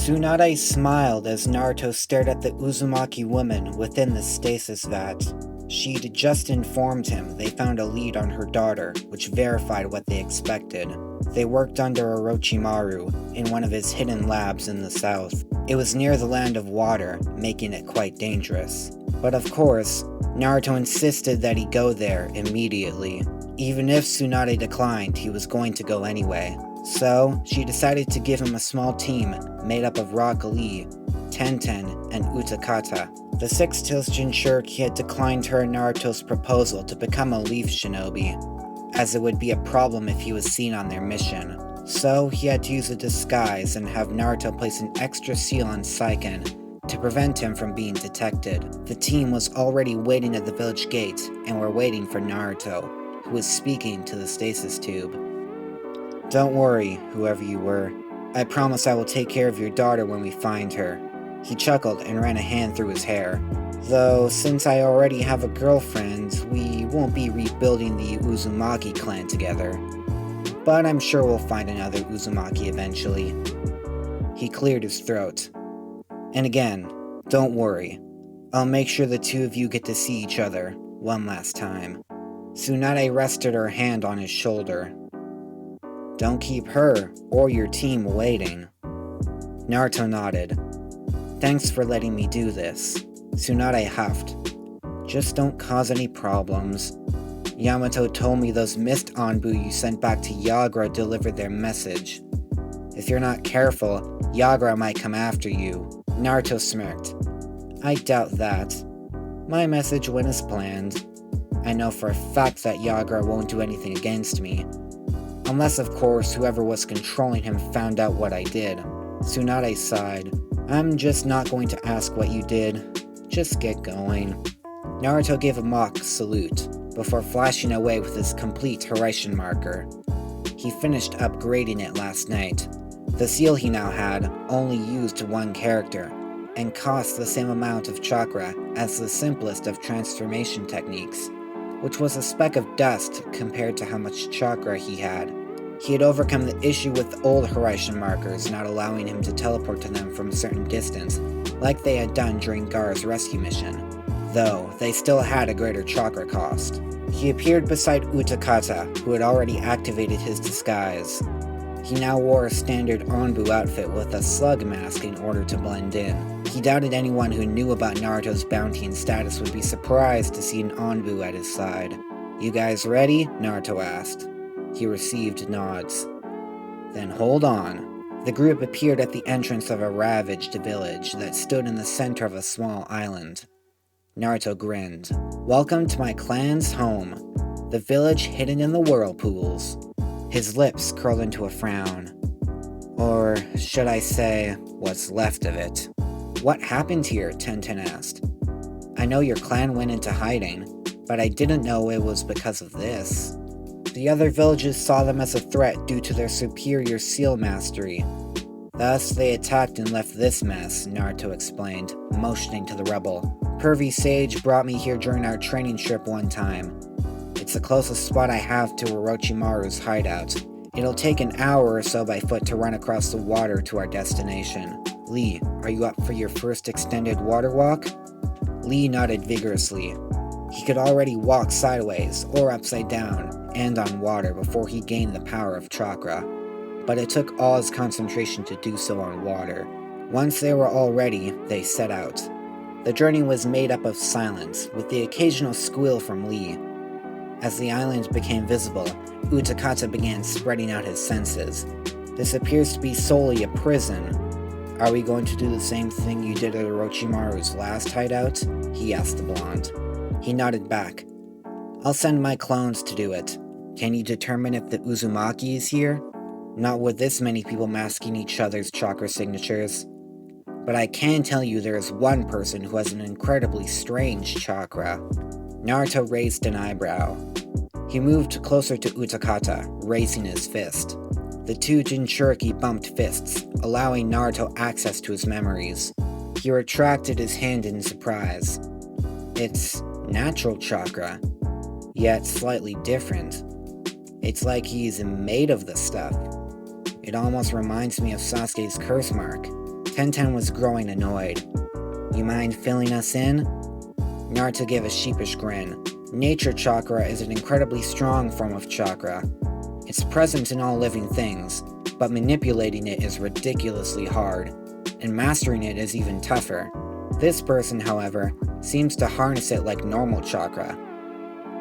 Tsunade smiled as Naruto stared at the Uzumaki woman within the stasis vat. She'd just informed him they found a lead on her daughter, which verified what they expected. They worked under Orochimaru in one of his hidden labs in the south. It was near the land of water, making it quite dangerous. But of course, Naruto insisted that he go there immediately. Even if Tsunade declined, he was going to go anyway. So, she decided to give him a small team made up of Rock Lee, Tenten, and Utakata. The Six-Tails Jinchuriki had declined her and Naruto's proposal to become a Leaf Shinobi, as it would be a problem if he was seen on their mission. So, he had to use a disguise and have Naruto place an extra seal on Saiken to prevent him from being detected. The team was already waiting at the village gate and were waiting for Naruto, who was speaking to the stasis tube. "Don't worry, whoever you were. I promise I will take care of your daughter when we find her." He chuckled and ran a hand through his hair. "Though, since I already have a girlfriend, we won't be rebuilding the Uzumaki clan together. But I'm sure we'll find another Uzumaki eventually." He cleared his throat. "And again, don't worry. I'll make sure the two of you get to see each other one last time." Tsunade rested her hand on his shoulder. "Don't keep her or your team waiting." Naruto nodded. "Thanks for letting me do this." Tsunade huffed. "Just don't cause any problems. Yamato told me those mist Anbu you sent back to Yagra delivered their message. If you're not careful, Yagra might come after you." Naruto smirked. "I doubt that. My message went as planned. I know for a fact that Yagra won't do anything against me. Unless, of course, whoever was controlling him found out what I did." Tsunade sighed. "I'm just not going to ask what you did. Just get going." Naruto gave a mock salute, before flashing away with his complete Hiraishin marker. He finished upgrading it last night. The seal he now had only used one character, and cost the same amount of chakra as the simplest of transformation techniques, which was a speck of dust compared to how much chakra he had. He had overcome the issue with old Hiraishin markers not allowing him to teleport to them from a certain distance, like they had done during Gaara's rescue mission, though they still had a greater chakra cost. He appeared beside Utakata, who had already activated his disguise. He now wore a standard Anbu outfit with a slug mask in order to blend in. He doubted anyone who knew about Naruto's bounty and status would be surprised to see an Anbu at his side. "You guys ready?" Naruto asked. He received nods. "Then hold on." The group appeared at the entrance of a ravaged village that stood in the center of a small island. Naruto grinned. "Welcome to my clan's home, the village hidden in the whirlpools." His lips curled into a frown. Or should I say, what's left of it. "What happened here?" Tenten asked. "I know your clan went into hiding, but I didn't know it was because of this." "The other villages saw them as a threat due to their superior seal mastery. Thus, they attacked and left this mess," Naruto explained, motioning to the rubble. "Pervy Sage brought me here during our training trip one time. It's the closest spot I have to Orochimaru's hideout. It'll take an hour or so by foot to run across the water to our destination. Lee, are you up for your first extended water walk?" Lee nodded vigorously. He could already walk sideways or upside down and on water before he gained the power of chakra, but it took all his concentration to do so on water. Once they were all ready, they set out. The journey was made up of silence, with the occasional squeal from Lee. As the island became visible, Utakata began spreading out his senses. "This appears to be solely a prison. Are we going to do the same thing you did at Orochimaru's last hideout?" he asked the blonde. He nodded back. "I'll send my clones to do it. Can you determine if the Uzumaki is here? Not with this many people masking each other's chakra signatures. But I can tell you there is one person who has an incredibly strange chakra." Naruto raised an eyebrow. He moved closer to Utakata, raising his fist. The two Jinchuriki bumped fists, allowing Naruto access to his memories. He retracted his hand in surprise. It's natural chakra, yet slightly different. It's like he's made of the stuff. It almost reminds me of Sasuke's curse mark. Tenten was growing annoyed. You mind filling us in? Naruto gave a sheepish grin. Nature chakra is an incredibly strong form of chakra. It's present in all living things, but manipulating it is ridiculously hard, and mastering it is even tougher. This person, however, seems to harness it like normal chakra.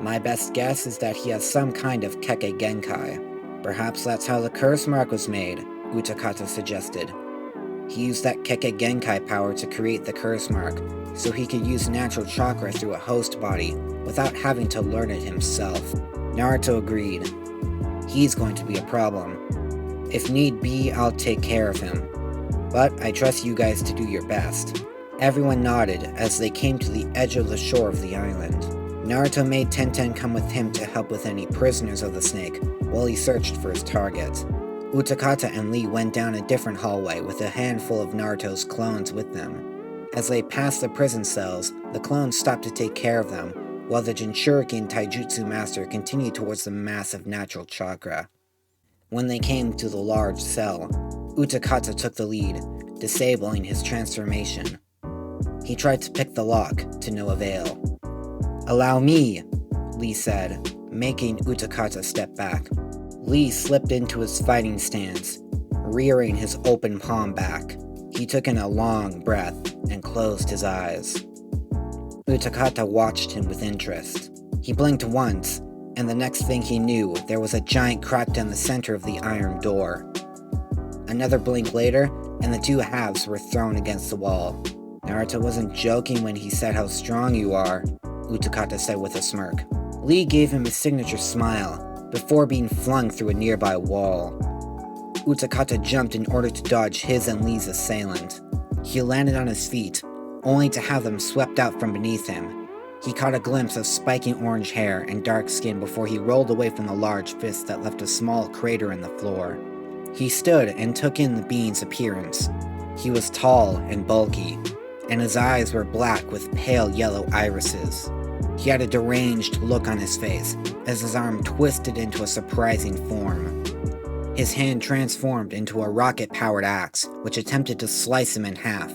My best guess is that he has some kind of Kekkei Genkai. Perhaps that's how the curse mark was made, Utakata suggested. He used that Kekkei Genkai power to create the curse mark, so he could use natural chakra through a host body without having to learn it himself. Naruto agreed. He's going to be a problem. If need be, I'll take care of him. But I trust you guys to do your best. Everyone nodded as they came to the edge of the shore of the island. Naruto made Tenten come with him to help with any prisoners of the snake while he searched for his target. Utakata and Lee went down a different hallway with a handful of Naruto's clones with them. As they passed the prison cells, the clones stopped to take care of them, while the Jinchurikin Taijutsu master continued towards the mass of natural chakra. When they came to the large cell, Utakata took the lead, disabling his transformation. He tried to pick the lock, to no avail. "Allow me," Lee said, making Utakata step back. Lee slipped into his fighting stance, rearing his open palm back. He took in a long breath and closed his eyes. Utakata watched him with interest. He blinked once, and the next thing he knew, there was a giant crack down the center of the iron door. Another blink later, and the two halves were thrown against the wall. Naruto wasn't joking when he said how strong you are, Utakata said with a smirk. Lee gave him his signature smile, before being flung through a nearby wall. Utakata jumped in order to dodge his and Lee's assailant. He landed on his feet, only to have them swept out from beneath him. He caught a glimpse of spiking orange hair and dark skin before he rolled away from the large fist that left a small crater in the floor. He stood and took in the being's appearance. He was tall and bulky, and his eyes were black with pale yellow irises. He had a deranged look on his face, as his arm twisted into a surprising form. His hand transformed into a rocket-powered axe, which attempted to slice him in half.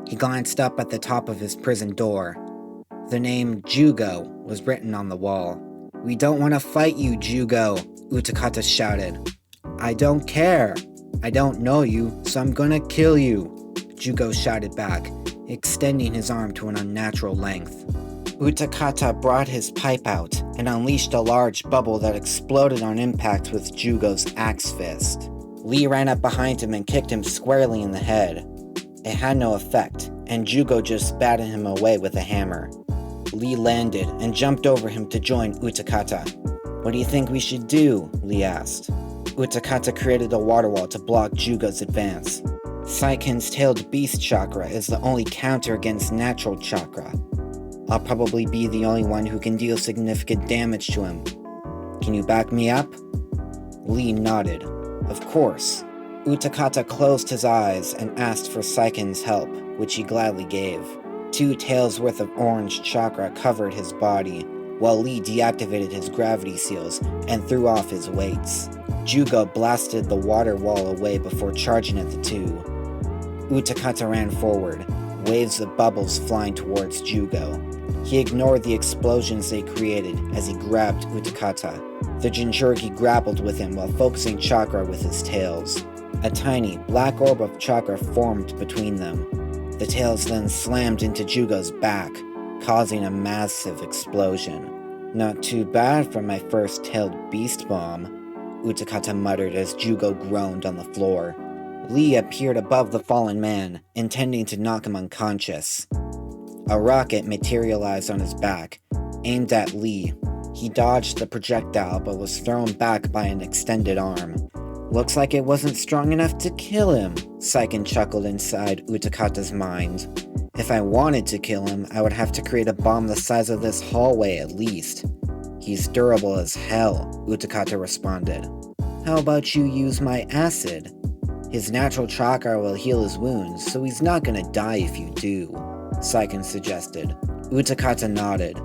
He glanced up at the top of his prison door. The name Jugo was written on the wall. "We don't want to fight you, Jugo," Utakata shouted. "I don't care. I don't know you, so I'm gonna kill you," Jugo shouted back, extending his arm to an unnatural length. Utakata brought his pipe out and unleashed a large bubble that exploded on impact with Jugo's axe fist. Lee ran up behind him and kicked him squarely in the head. It had no effect, and Jugo just batted him away with a hammer. Lee landed and jumped over him to join Utakata. "What do you think we should do?" Lee asked. Utakata created a water wall to block Jugo's advance. Saiken's tailed beast chakra is the only counter against natural chakra. I'll probably be the only one who can deal significant damage to him. Can you back me up? Lee nodded. Of course. Utakata closed his eyes and asked for Saiken's help, which he gladly gave. 2 tails worth of orange chakra covered his body, while Lee deactivated his gravity seals and threw off his weights. Jugo blasted the water wall away before charging at the 2. Utakata ran forward, waves of bubbles flying towards Jugo. He ignored the explosions they created as he grabbed Utakata. The Jinchuriki grappled with him while focusing chakra with his tails. A tiny, black orb of chakra formed between them. The tails then slammed into Jugo's back, causing a massive explosion. "Not too bad for my first tailed beast bomb," Utakata muttered as Jugo groaned on the floor. Lee appeared above the fallen man, intending to knock him unconscious. A rocket materialized on his back, aimed at Lee. He dodged the projectile but was thrown back by an extended arm. "Looks like it wasn't strong enough to kill him," Saiken chuckled inside Utakata's mind. "If I wanted to kill him, I would have to create a bomb the size of this hallway at least." "He's durable as hell," Utakata responded. "How about you use my acid? His natural chakra will heal his wounds, so he's not gonna die if you do," Saiken suggested. Utakata nodded.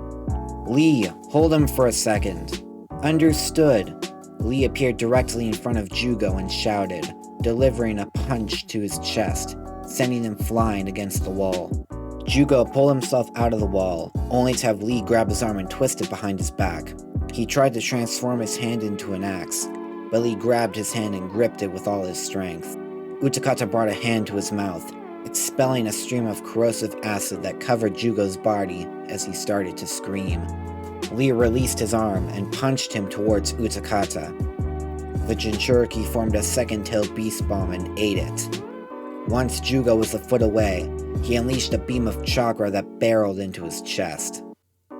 "Lee, hold him for a second." "Understood." Lee appeared directly in front of Jugo and shouted, delivering a punch to his chest. sending him flying against the wall. Jugo pulled himself out of the wall, only to have Lee grab his arm and twist it behind his back. He tried to transform his hand into an axe, but Lee grabbed his hand and gripped it with all his strength. Utakata brought a hand to his mouth, expelling a stream of corrosive acid that covered Jugo's body as he started to scream. Lee released his arm and punched him towards Utakata. The Jinchuriki formed a second-tailed beast bomb and ate it. Once Jugo was a foot away, he unleashed a beam of chakra that barreled into his chest.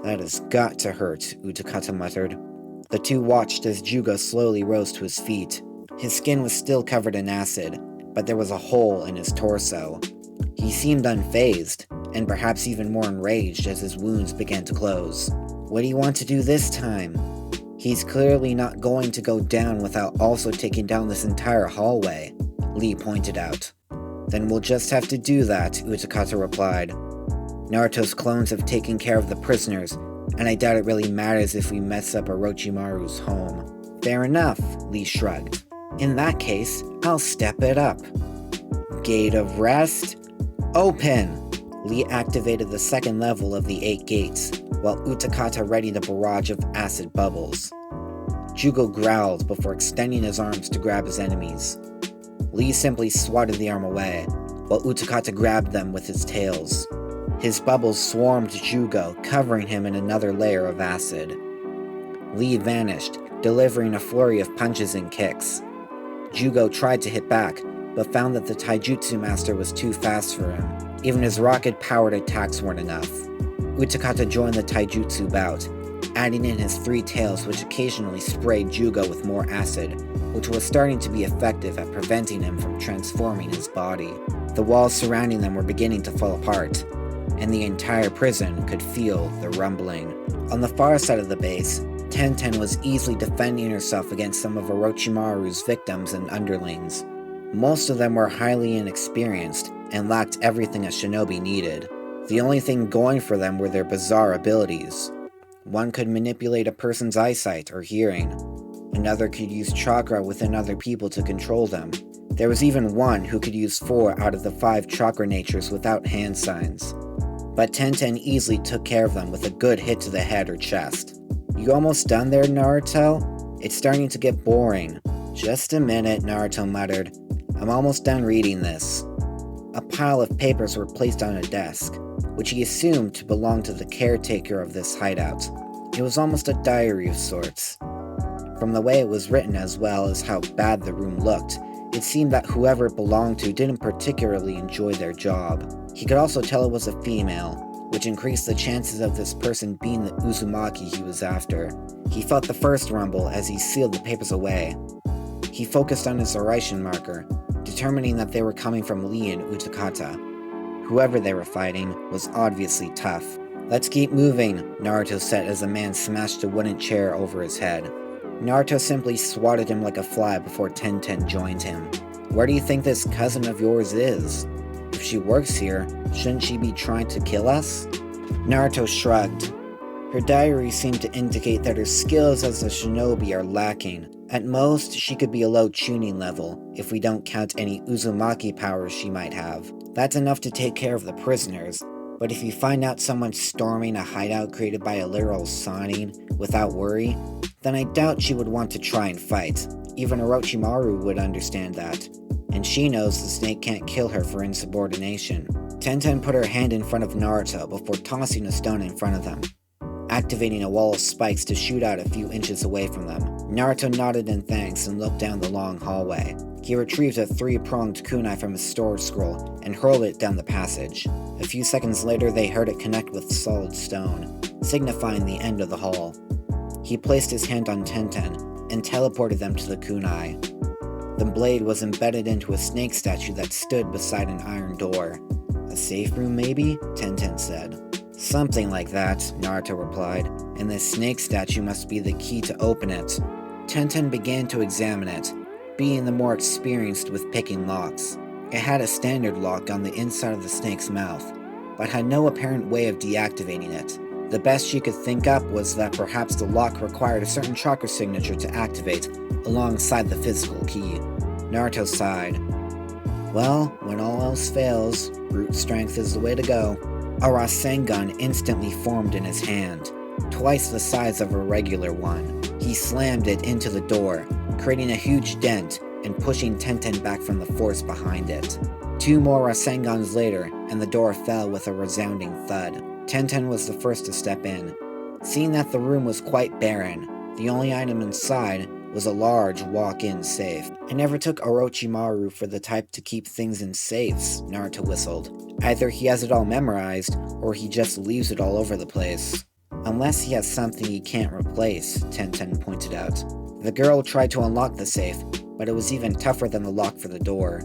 "That has got to hurt," Utakata muttered. The two watched as Jugo slowly rose to his feet. His skin was still covered in acid, but there was a hole in his torso. He seemed unfazed, and perhaps even more enraged as his wounds began to close. What do you want to do this time? He's clearly not going to go down without also taking down this entire hallway, Lee pointed out. Then we'll just have to do that, Utakata replied. Naruto's clones have taken care of the prisoners, and I doubt it really matters if we mess up Orochimaru's home. Fair enough, Lee shrugged. In that case, I'll step it up. Gate of Rest? Open! Lee activated the second level of the 8 gates, while Utakata readied a barrage of acid bubbles. Jugo growled before extending his arms to grab his enemies. Lee simply swatted the arm away, while Utakata grabbed them with his tails. His bubbles swarmed Jugo, covering him in another layer of acid. Lee vanished, delivering a flurry of punches and kicks. Jugo tried to hit back, but found that the taijutsu master was too fast for him. Even his rocket-powered attacks weren't enough. Utakata joined the taijutsu bout, adding in his 3 tails which occasionally sprayed Jugo with more acid, which was starting to be effective at preventing him from transforming his body. The walls surrounding them were beginning to fall apart, and the entire prison could feel the rumbling. On the far side of the base, Tenten was easily defending herself against some of Orochimaru's victims and underlings. Most of them were highly inexperienced and lacked everything a shinobi needed. The only thing going for them were their bizarre abilities. One could manipulate a person's eyesight or hearing. Another could use chakra within other people to control them. There was even one who could use 4 out of the 5 chakra natures without hand signs. But Tenten easily took care of them with a good hit to the head or chest. You almost done there, Naruto? It's starting to get boring. Just a minute, Naruto muttered. I'm almost done reading this. A pile of papers were placed on a desk, which he assumed to belong to the caretaker of this hideout. It was almost a diary of sorts. From the way it was written as well as how bad the room looked, it seemed that whoever it belonged to didn't particularly enjoy their job. He could also tell it was a female, which increased the chances of this person being the Uzumaki he was after. He felt the first rumble as he sealed the papers away. He focused on his Orishin marker, determining that they were coming from Lee and Utakata. Whoever they were fighting was obviously tough. Let's keep moving, Naruto said as a man smashed a wooden chair over his head. Naruto simply swatted him like a fly before Tenten joined him. Where do you think this cousin of yours is? If she works here, shouldn't she be trying to kill us? Naruto shrugged. Her diary seemed to indicate that her skills as a shinobi are lacking. At most, she could be a low tuning level, if we don't count any Uzumaki powers she might have. That's enough to take care of the prisoners, but if you find out someone's storming a hideout created by a literal Sannin without worry, then I doubt she would want to try and fight. Even Orochimaru would understand that. And she knows the snake can't kill her for insubordination. Tenten put her hand in front of Naruto before tossing a stone in front of them, activating a wall of spikes to shoot out a few inches away from them. Naruto nodded in thanks and looked down the long hallway. He retrieved a 3-pronged kunai from his storage scroll and hurled it down the passage. A few seconds later, they heard it connect with solid stone, signifying the end of the hall. He placed his hand on Tenten and teleported them to the kunai. The blade was embedded into a snake statue that stood beside an iron door. A safe room, maybe? Tenten said. Something like that, Naruto replied, and this snake statue must be the key to open it. Tenten began to examine it, being the more experienced with picking locks. It had a standard lock on the inside of the snake's mouth, but had no apparent way of deactivating it. The best she could think up was that perhaps the lock required a certain chakra signature to activate, alongside the physical key. Naruto sighed. Well, when all else fails, brute strength is the way to go. A Rasengan instantly formed in his hand, twice the size of a regular one. He slammed it into the door, creating a huge dent and pushing Tenten back from the force behind it. 2 more Rasengans later, and the door fell with a resounding thud. Tenten was the first to step in. Seeing that the room was quite barren, the only item inside was a large walk-in safe. I never took Orochimaru for the type to keep things in safes, Naruto whistled. Either he has it all memorized, or he just leaves it all over the place. Unless he has something he can't replace, Tenten pointed out. The girl tried to unlock the safe, but it was even tougher than the lock for the door.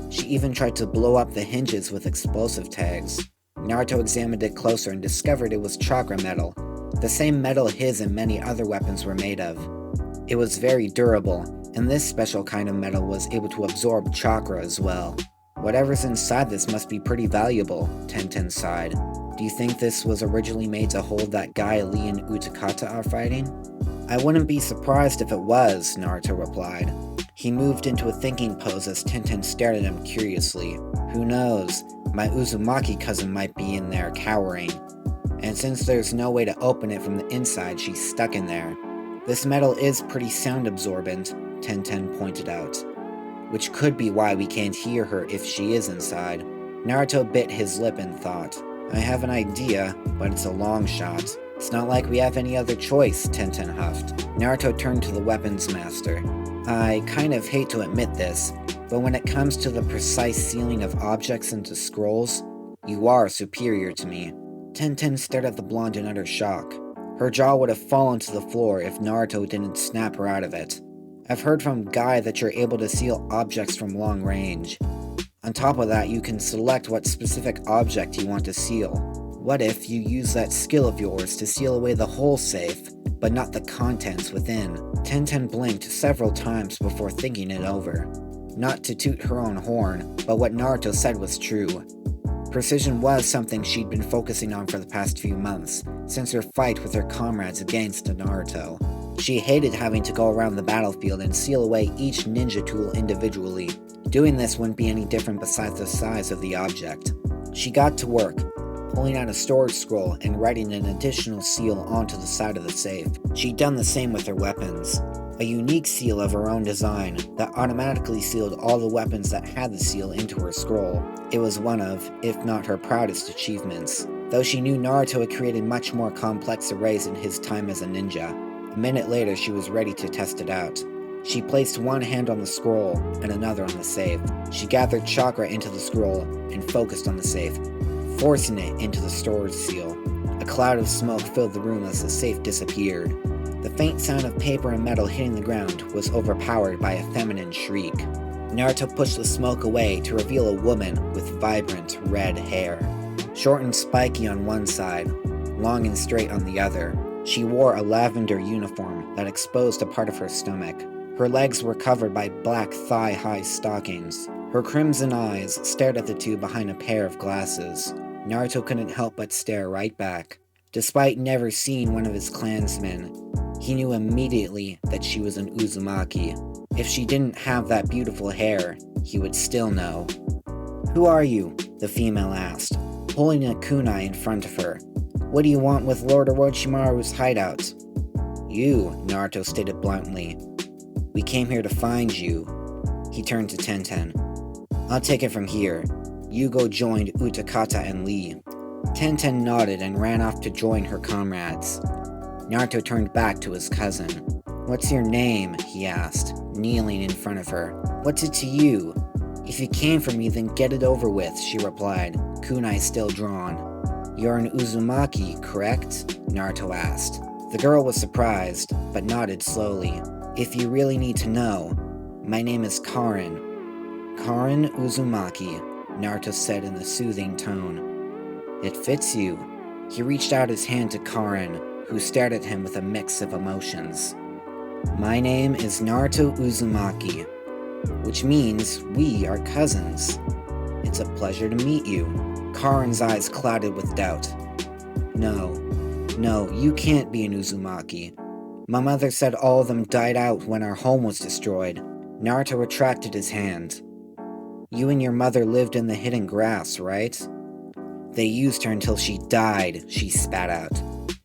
She even tried to blow up the hinges with explosive tags. Naruto examined it closer and discovered it was chakra metal, the same metal his and many other weapons were made of. It was very durable, and this special kind of metal was able to absorb chakra as well. Whatever's inside this must be pretty valuable, Tenten sighed. Do you think this was originally made to hold that guy Lee and Utakata are fighting? I wouldn't be surprised if it was, Naruto replied. He moved into a thinking pose as Tenten stared at him curiously. Who knows, my Uzumaki cousin might be in there cowering. And since there's no way to open it from the inside, she's stuck in there. This metal is pretty sound absorbent, Tenten pointed out, which could be why we can't hear her if she is inside. Naruto bit his lip in thought. I have an idea, but it's a long shot. It's not like we have any other choice, Tenten huffed. Naruto turned to the weapons master. I kind of hate to admit this, but when it comes to the precise sealing of objects into scrolls, you are superior to me. Tenten stared at the blonde in utter shock. Her jaw would have fallen to the floor if Naruto didn't snap her out of it. I've heard from Guy that you're able to seal objects from long range. On top of that, you can select what specific object you want to seal. What if you use that skill of yours to seal away the whole safe, but not the contents within? Tenten blinked several times before thinking it over. Not to toot her own horn, but what Naruto said was true. Precision was something she'd been focusing on for the past few months, since her fight with her comrades against Naruto. She hated having to go around the battlefield and seal away each ninja tool individually. Doing this wouldn't be any different besides the size of the object. She got to work, pulling out a storage scroll and writing an additional seal onto the side of the safe. She'd done the same with her weapons. A unique seal of her own design that automatically sealed all the weapons that had the seal into her scroll. It was one of, if not her proudest achievements. Though she knew Naruto had created much more complex arrays in his time as a ninja, a minute later she was ready to test it out. She placed one hand on the scroll and another on the safe. She gathered chakra into the scroll and focused on the safe, forcing it into the storage seal. A cloud of smoke filled the room as the safe disappeared. The faint sound of paper and metal hitting the ground was overpowered by a feminine shriek. Naruto pushed the smoke away to reveal a woman with vibrant red hair. Short and spiky on one side, long and straight on the other. She wore a lavender uniform that exposed a part of her stomach. Her legs were covered by black thigh-high stockings. Her crimson eyes stared at the two behind a pair of glasses. Naruto couldn't help but stare right back. Despite never seeing one of his clansmen, he knew immediately that she was an Uzumaki. If she didn't have that beautiful hair, he would still know. "Who are you?" the female asked, pulling a kunai in front of her. "What do you want with Lord Orochimaru's hideout?" "You," Naruto stated bluntly. "We came here to find you." He turned to Tenten. "I'll take it from here. Yugo joined Utakata and Lee." Tenten nodded and ran off to join her comrades. Naruto turned back to his cousin. "What's your name?" he asked, kneeling in front of her. "What's it to you?" "If you came for me, then get it over with," she replied, kunai still drawn. "You're an Uzumaki, correct?" Naruto asked. The girl was surprised, but nodded slowly. "If you really need to know, my name is Karin." "Karin Uzumaki," Naruto said in a soothing tone. "It fits you." He reached out his hand to Karin, who stared at him with a mix of emotions. "My name is Naruto Uzumaki, which means we are cousins. It's a pleasure to meet you." Karin's eyes clouded with doubt. No, you can't be an Uzumaki. My mother said all of them died out when our home was destroyed." Naruto retracted his hand. You and your mother lived in the hidden grass, right? They used her until she died, she spat out.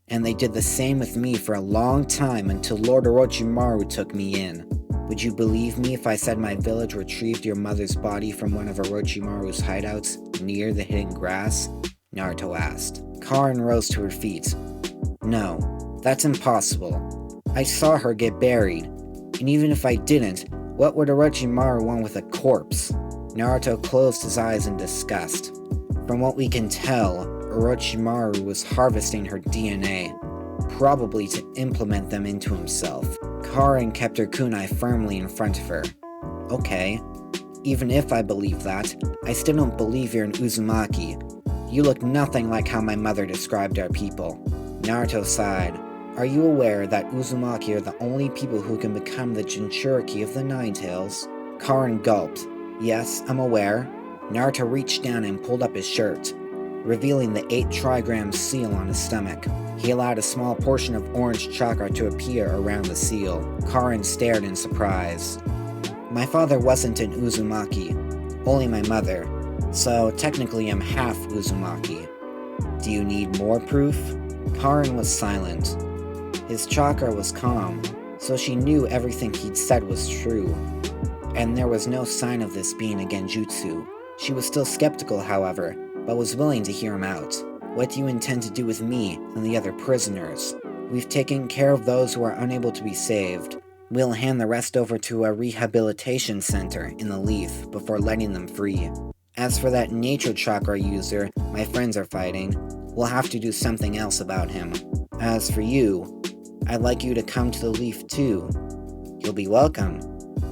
And they did the same with me for a long time until Lord Orochimaru took me in. Would you believe me if I said my village retrieved your mother's body from one of Orochimaru's hideouts near the hidden grass? Naruto asked. Karin rose to her feet. No, that's impossible. I saw her get buried. And even if I didn't, what would Orochimaru want with a corpse? Naruto closed his eyes in disgust. From what we can tell, Orochimaru was harvesting her DNA, probably to implement them into himself. Karin kept her kunai firmly in front of her. Okay, even if I believe that, I still don't believe you're an Uzumaki. You look nothing like how my mother described our people. Naruto sighed. Are you aware that Uzumaki are the only people who can become the Jinchuriki of the Nine Tails? Karin gulped. Yes, I'm aware. Naruto reached down and pulled up his shirt, revealing the 8 trigram seal on his stomach. He allowed a small portion of orange chakra to appear around the seal. Karin stared in surprise. My father wasn't an Uzumaki, only my mother, so technically I'm half Uzumaki. Do you need more proof? Karin was silent. His chakra was calm, so she knew everything he'd said was true. And there was no sign of this being a genjutsu. She was still skeptical, however, but was willing to hear him out. What do you intend to do with me and the other prisoners? We've taken care of those who are unable to be saved. We'll hand the rest over to a rehabilitation center in the Leaf before letting them free. As for that nature chakra user my friends are fighting, we'll have to do something else about him. As for you, I'd like you to come to the Leaf too. You'll be welcome.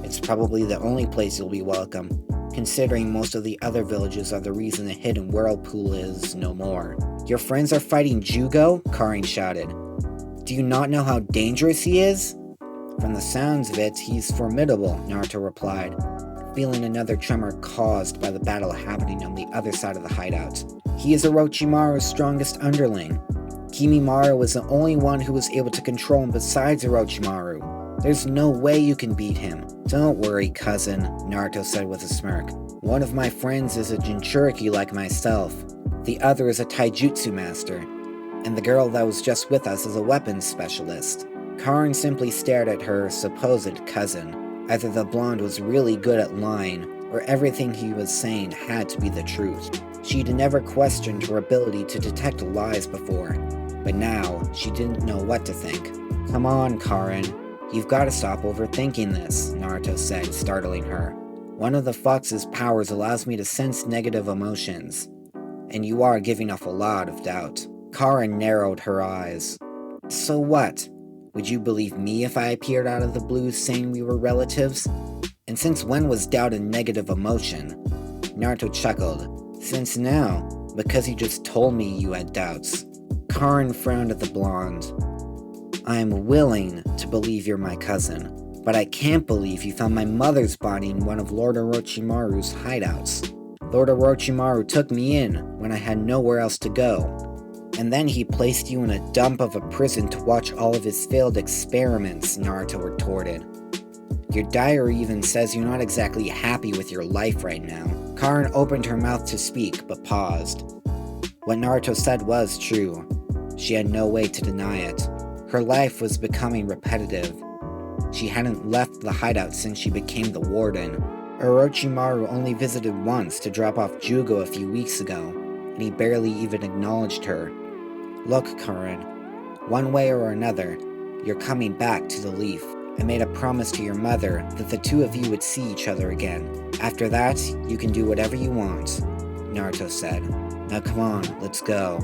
It's probably the only place you'll be welcome, considering most of the other villages are the reason the hidden whirlpool is no more. Your friends are fighting Jugo? Karin shouted. Do you not know how dangerous he is? From the sounds of it, he's formidable, Naruto replied, feeling another tremor caused by the battle happening on the other side of the hideout. He is Orochimaru's strongest underling. Kimimaro was the only one who was able to control him besides Orochimaru. There's no way you can beat him. Don't worry, cousin, Naruto said with a smirk. One of my friends is a Jinchuriki like myself. The other is a taijutsu master. And the girl that was just with us is a weapons specialist. Karin simply stared at her supposed cousin. Either the blonde was really good at lying, or everything he was saying had to be the truth. She'd never questioned her ability to detect lies before, but now she didn't know what to think. Come on, Karin. You've got to stop overthinking this, Naruto said, startling her. One of the fox's powers allows me to sense negative emotions, and you are giving off a lot of doubt. Karin narrowed her eyes. So what? Would you believe me if I appeared out of the blue saying we were relatives? And since when was doubt a negative emotion? Naruto chuckled. Since now, because you just told me you had doubts. Karin frowned at the blonde. I'm willing to believe you're my cousin, but I can't believe you found my mother's body in one of Lord Orochimaru's hideouts. Lord Orochimaru took me in when I had nowhere else to go, and then he placed you in a dump of a prison to watch all of his failed experiments, Naruto retorted. Your diary even says you're not exactly happy with your life right now. Karin opened her mouth to speak, but paused. What Naruto said was true. She had no way to deny it. Her life was becoming repetitive. She hadn't left the hideout since she became the warden. Orochimaru only visited once to drop off Jugo a few weeks ago, and he barely even acknowledged her. Look, Karin, one way or another, you're coming back to the Leaf. I made a promise to your mother that the two of you would see each other again. After that, you can do whatever you want, Naruto said. Now come on, let's go.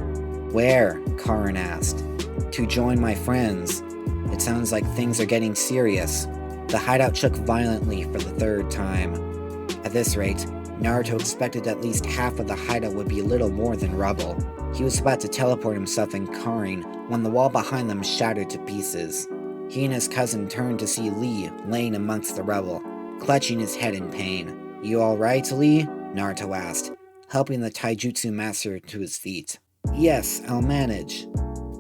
Where? Karin asked. To join my friends. It sounds like things are getting serious. The hideout shook violently for the third time. At this rate, Naruto expected at least half of the hideout would be little more than rubble. He was about to teleport himself and Karin when the wall behind them shattered to pieces. He and his cousin turned to see Lee laying amongst the rubble, clutching his head in pain. You alright, Lee? Naruto asked, helping the taijutsu master to his feet. Yes, I'll manage.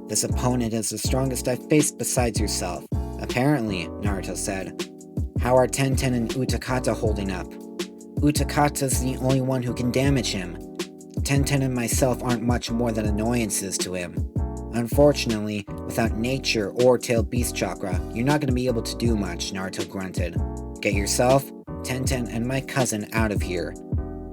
This opponent is the strongest I've faced besides yourself. Apparently, Naruto said. How are Tenten and Utakata holding up? Utakata's the only one who can damage him. Tenten and myself aren't much more than annoyances to him. Unfortunately, without nature or tailed beast chakra, you're not going to be able to do much, Naruto grunted. Get yourself, Tenten, and my cousin out of here.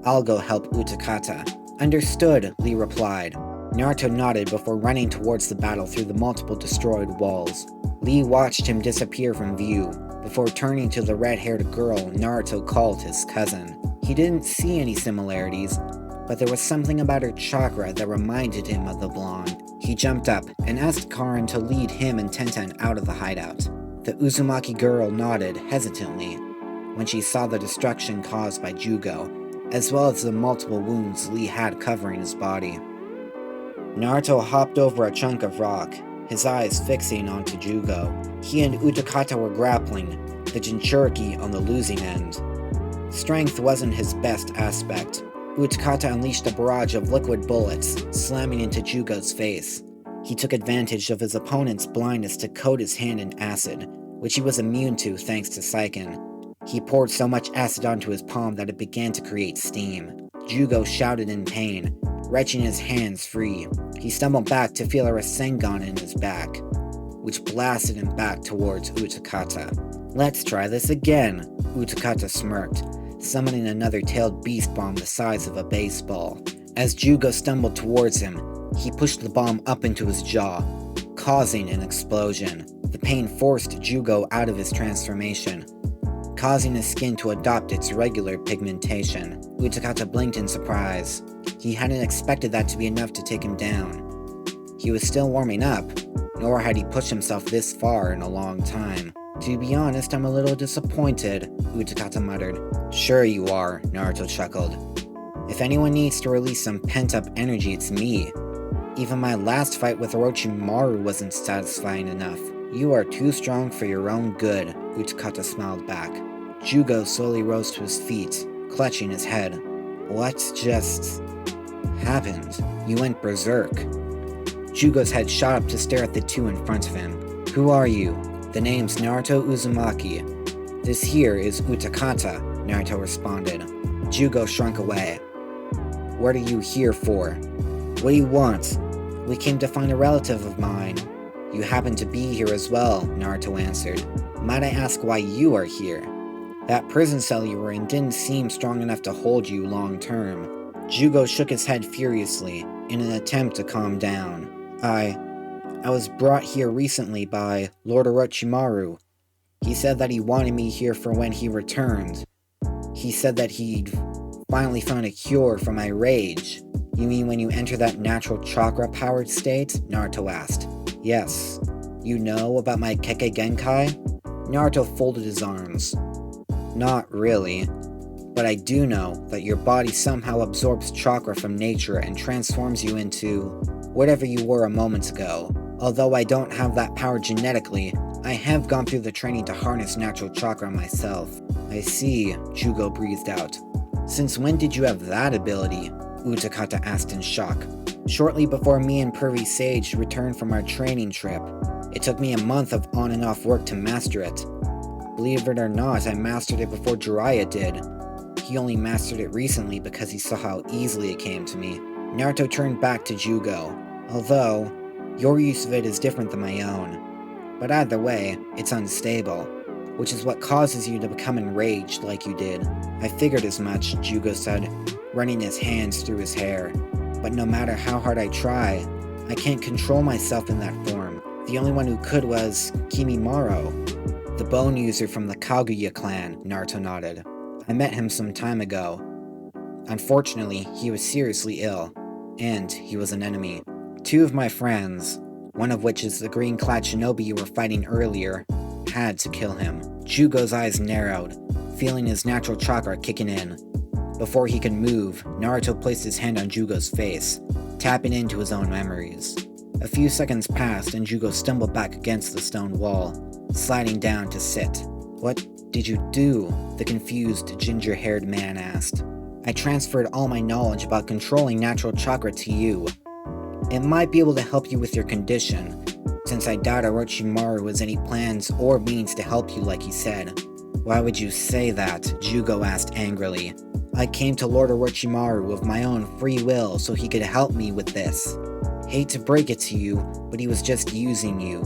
I'll go help Utakata. Understood, Lee replied. Naruto nodded before running towards the battle through the multiple destroyed walls. Lee watched him disappear from view, before turning to the red-haired girl Naruto called his cousin. He didn't see any similarities, but there was something about her chakra that reminded him of the blonde. He jumped up and asked Karin to lead him and Tenten out of the hideout. The Uzumaki girl nodded hesitantly when she saw the destruction caused by Jugo, as well as the multiple wounds Lee had covering his body. Naruto hopped over a chunk of rock, his eyes fixing onto Jugo. He and Utakata were grappling, the Jinchuriki on the losing end. Strength wasn't his best aspect. Utakata unleashed a barrage of liquid bullets, slamming into Jugo's face. He took advantage of his opponent's blindness to coat his hand in acid, which he was immune to thanks to Saiken. He poured so much acid onto his palm that it began to create steam. Jugo shouted in pain, wrenching his hands free. He stumbled back to feel a Rasengan in his back, which blasted him back towards Utakata. Let's try this again, Utakata smirked, summoning another tailed beast bomb the size of a baseball. As Jugo stumbled towards him, he pushed the bomb up into his jaw, causing an explosion. The pain forced Jugo out of his transformation, causing his skin to adopt its regular pigmentation. Utakata blinked in surprise. He hadn't expected that to be enough to take him down. He was still warming up, nor had he pushed himself this far in a long time. To be honest, I'm a little disappointed, Utakata muttered. Sure you are, Naruto chuckled. If anyone needs to release some pent-up energy, it's me. Even my last fight with Orochimaru wasn't satisfying enough. You are too strong for your own good, Utakata smiled back. Jugo slowly rose to his feet, clutching his head. What just happened? You went berserk. Jugo's head shot up to stare at the two in front of him. Who are you? The name's Naruto Uzumaki. This here is Utakata, Naruto responded. Jugo shrunk away. What are you here for? What do you want? We came to find a relative of mine. You happen to be here as well, Naruto answered. Might I ask why you are here? That prison cell you were in didn't seem strong enough to hold you long term. Jugo shook his head furiously, in an attempt to calm down. I was brought here recently by Lord Orochimaru. He said that he wanted me here for when he returned. He said that he'd finally found a cure for my rage. You mean when you enter that natural chakra-powered state? Naruto asked. Yes. You know about my Kekkei Genkai? Naruto folded his arms. Not really. But I do know that your body somehow absorbs chakra from nature and transforms you into whatever you were a moment ago. Although I don't have that power genetically, I have gone through the training to harness natural chakra myself. I see, Jugo breathed out. Since when did you have that ability? Utakata asked in shock. Shortly before me and Pervy Sage returned from our training trip. It took me a month of on and off work to master it. Believe it or not, I mastered it before Jiraiya did. He only mastered it recently because he saw how easily it came to me. Naruto turned back to Jugo, although your use of it is different than my own. But either way, it's unstable, which is what causes you to become enraged like you did. I figured as much, Jugo said, running his hands through his hair. But no matter how hard I try, I can't control myself in that form. The only one who could was Kimimaro, the bone user from the Kaguya clan, Naruto nodded. I met him some time ago. Unfortunately, he was seriously ill, and he was an enemy. Two of my friends, one of which is the green-clad shinobi you were fighting earlier, had to kill him. Jugo's eyes narrowed, feeling his natural chakra kicking in. Before he could move, Naruto placed his hand on Jugo's face, tapping into his own memories. A few seconds passed and Jugo stumbled back against the stone wall, sliding down to sit. What did you do? The confused, ginger-haired man asked. I transferred all my knowledge about controlling natural chakra to you. It might be able to help you with your condition, since I doubt Orochimaru has any plans or means to help you like he said. Why would you say that? Jugo asked angrily. I came to Lord Orochimaru of my own free will so he could help me with this. Hate to break it to you, but he was just using you.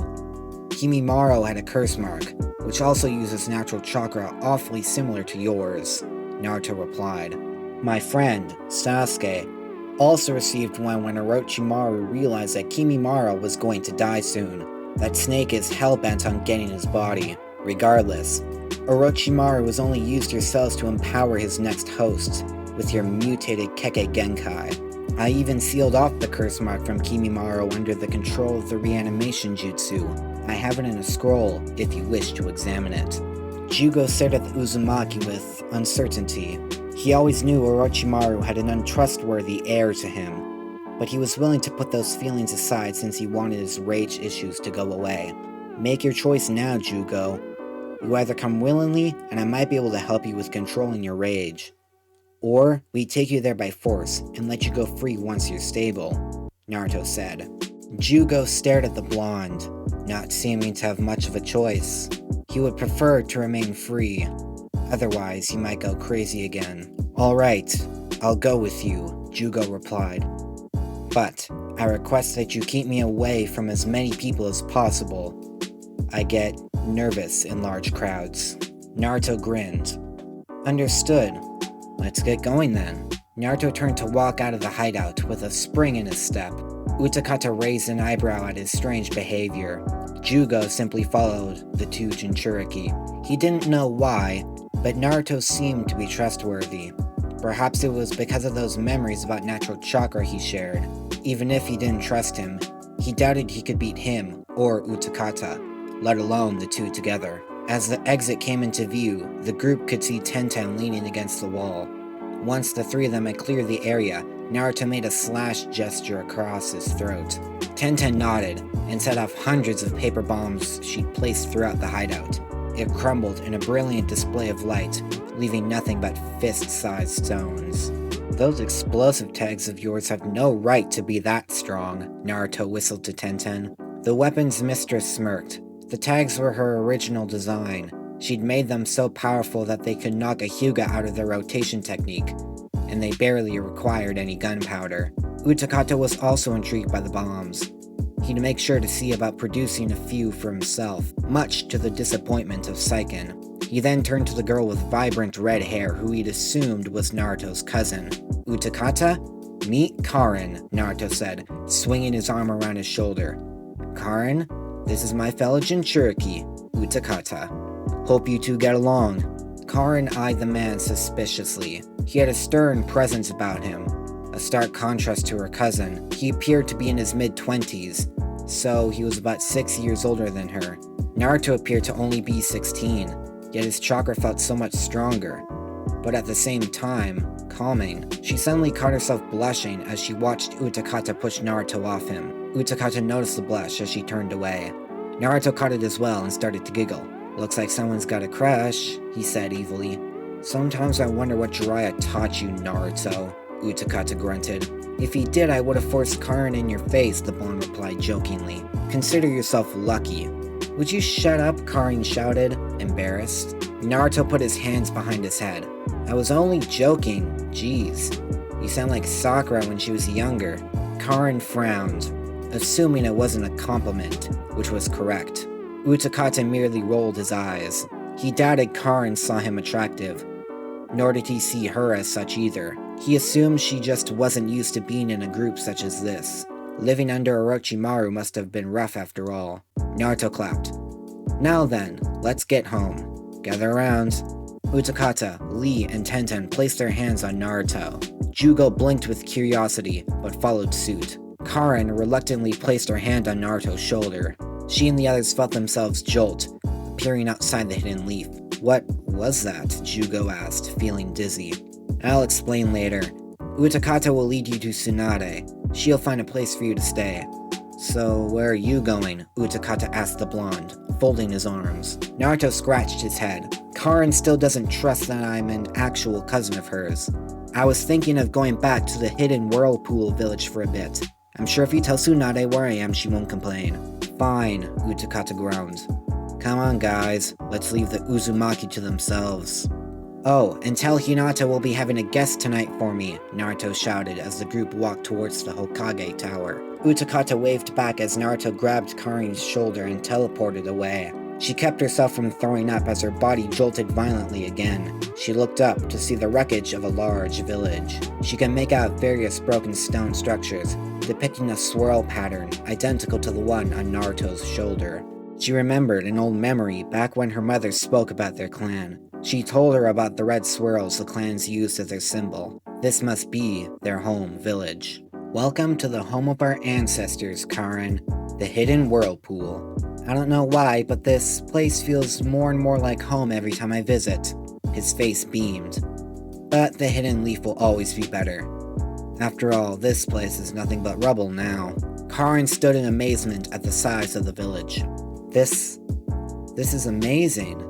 Kimimaro had a curse mark, which also uses natural chakra awfully similar to yours, Naruto replied. My friend, Sasuke, also received one when Orochimaru realized that Kimimaro was going to die soon. That snake is hell-bent on getting his body. Regardless, Orochimaru has only used your cells to empower his next host with your mutated Kekkei Genkai. I even sealed off the curse mark from Kimimaro under the control of the reanimation jutsu. I have it in a scroll if you wish to examine it. Jugo stared at the Uzumaki with uncertainty. He always knew Orochimaru had an untrustworthy air to him, but he was willing to put those feelings aside since he wanted his rage issues to go away. Make your choice now, Jugo. You either come willingly, and I might be able to help you with controlling your rage. Or, we take you there by force, and let you go free once you're stable, Naruto said. Jugo stared at the blonde, not seeming to have much of a choice. He would prefer to remain free. Otherwise, he might go crazy again. Alright, I'll go with you, Jugo replied. But, I request that you keep me away from as many people as possible. I get nervous in large crowds. Naruto grinned. Understood. Let's get going then. Naruto turned to walk out of the hideout with a spring in his step. Utakata raised an eyebrow at his strange behavior. Jugo simply followed the two Jinchuriki. He didn't know why, but Naruto seemed to be trustworthy. Perhaps it was because of those memories about natural chakra he shared. Even if he didn't trust him, he doubted he could beat him or Utakata, let alone the two together. As the exit came into view, the group could see Tenten leaning against the wall. Once the three of them had cleared the area, Naruto made a slash gesture across his throat. Tenten nodded and set off hundreds of paper bombs she'd placed throughout the hideout. It crumbled in a brilliant display of light, leaving nothing but fist-sized stones. Those explosive tags of yours have no right to be that strong, Naruto whistled to Tenten. The weapon's mistress smirked. The tags were her original design. She'd made them so powerful that they could knock a Hyuga out of their rotation technique, and they barely required any gunpowder. Utakata was also intrigued by the bombs. He'd make sure to see about producing a few for himself, much to the disappointment of Saiken. He then turned to the girl with vibrant red hair who he'd assumed was Naruto's cousin. Utakata? Meet Karin, Naruto said, swinging his arm around his shoulder. Karin? This is my fellow Jinchuriki, Utakata. Hope you two get along. Karin eyed the man suspiciously. He had a stern presence about him. A stark contrast to her cousin. He appeared to be in his mid-20s, so he was about 6 years older than her. Naruto appeared to only be 16, yet his chakra felt so much stronger. But at the same time, calming. She suddenly caught herself blushing as she watched Utakata push Naruto off him. Utakata noticed the blush as she turned away. Naruto caught it as well and started to giggle. Looks like someone's got a crush, he said evilly. Sometimes I wonder what Jiraiya taught you, Naruto, Utakata grunted. If he did, I would have forced Karin in your face, the blonde replied jokingly. Consider yourself lucky. Would you shut up? Karin shouted, embarrassed. Naruto put his hands behind his head. I was only joking. Jeez. You sound like Sakura when she was younger. Karin frowned, assuming it wasn't a compliment, which was correct. Utakata merely rolled his eyes. He doubted Karin saw him attractive, nor did he see her as such either. He assumed she just wasn't used to being in a group such as this. Living under Orochimaru must have been rough after all. Naruto clapped. Now then, let's get home. Gather around. Utakata, Lee, and Tenten placed their hands on Naruto. Jugo blinked with curiosity, but followed suit. Karin reluctantly placed her hand on Naruto's shoulder. She and the others felt themselves jolt, appearing outside the hidden leaf. What was that? Jugo asked, feeling dizzy. I'll explain later. Utakata will lead you to Tsunade. She'll find a place for you to stay. So, where are you going? Utakata asked the blonde, folding his arms. Naruto scratched his head. Karin still doesn't trust that I'm an actual cousin of hers. I was thinking of going back to the hidden whirlpool village for a bit. I'm sure if you tell Tsunade where I am, she won't complain. Fine, Utakata groaned. Come on, guys. Let's leave the Uzumaki to themselves. "Oh, and tell Hinata we'll be having a guest tonight for me," Naruto shouted as the group walked towards the Hokage tower. Utakata waved back as Naruto grabbed Karin's shoulder and teleported away. She kept herself from throwing up as her body jolted violently again. She looked up to see the wreckage of a large village. She could make out various broken stone structures, depicting a swirl pattern identical to the one on Naruto's shoulder. She remembered an old memory back when her mother spoke about their clan. She told her about the red swirls the clans used as their symbol. This must be their home village. "Welcome to the home of our ancestors, Karin, the hidden whirlpool. I don't know why, but this place feels more and more like home every time I visit." His face beamed. "But the hidden leaf will always be better. After all, this place is nothing but rubble now." Karin stood in amazement at the size of the village. This is amazing.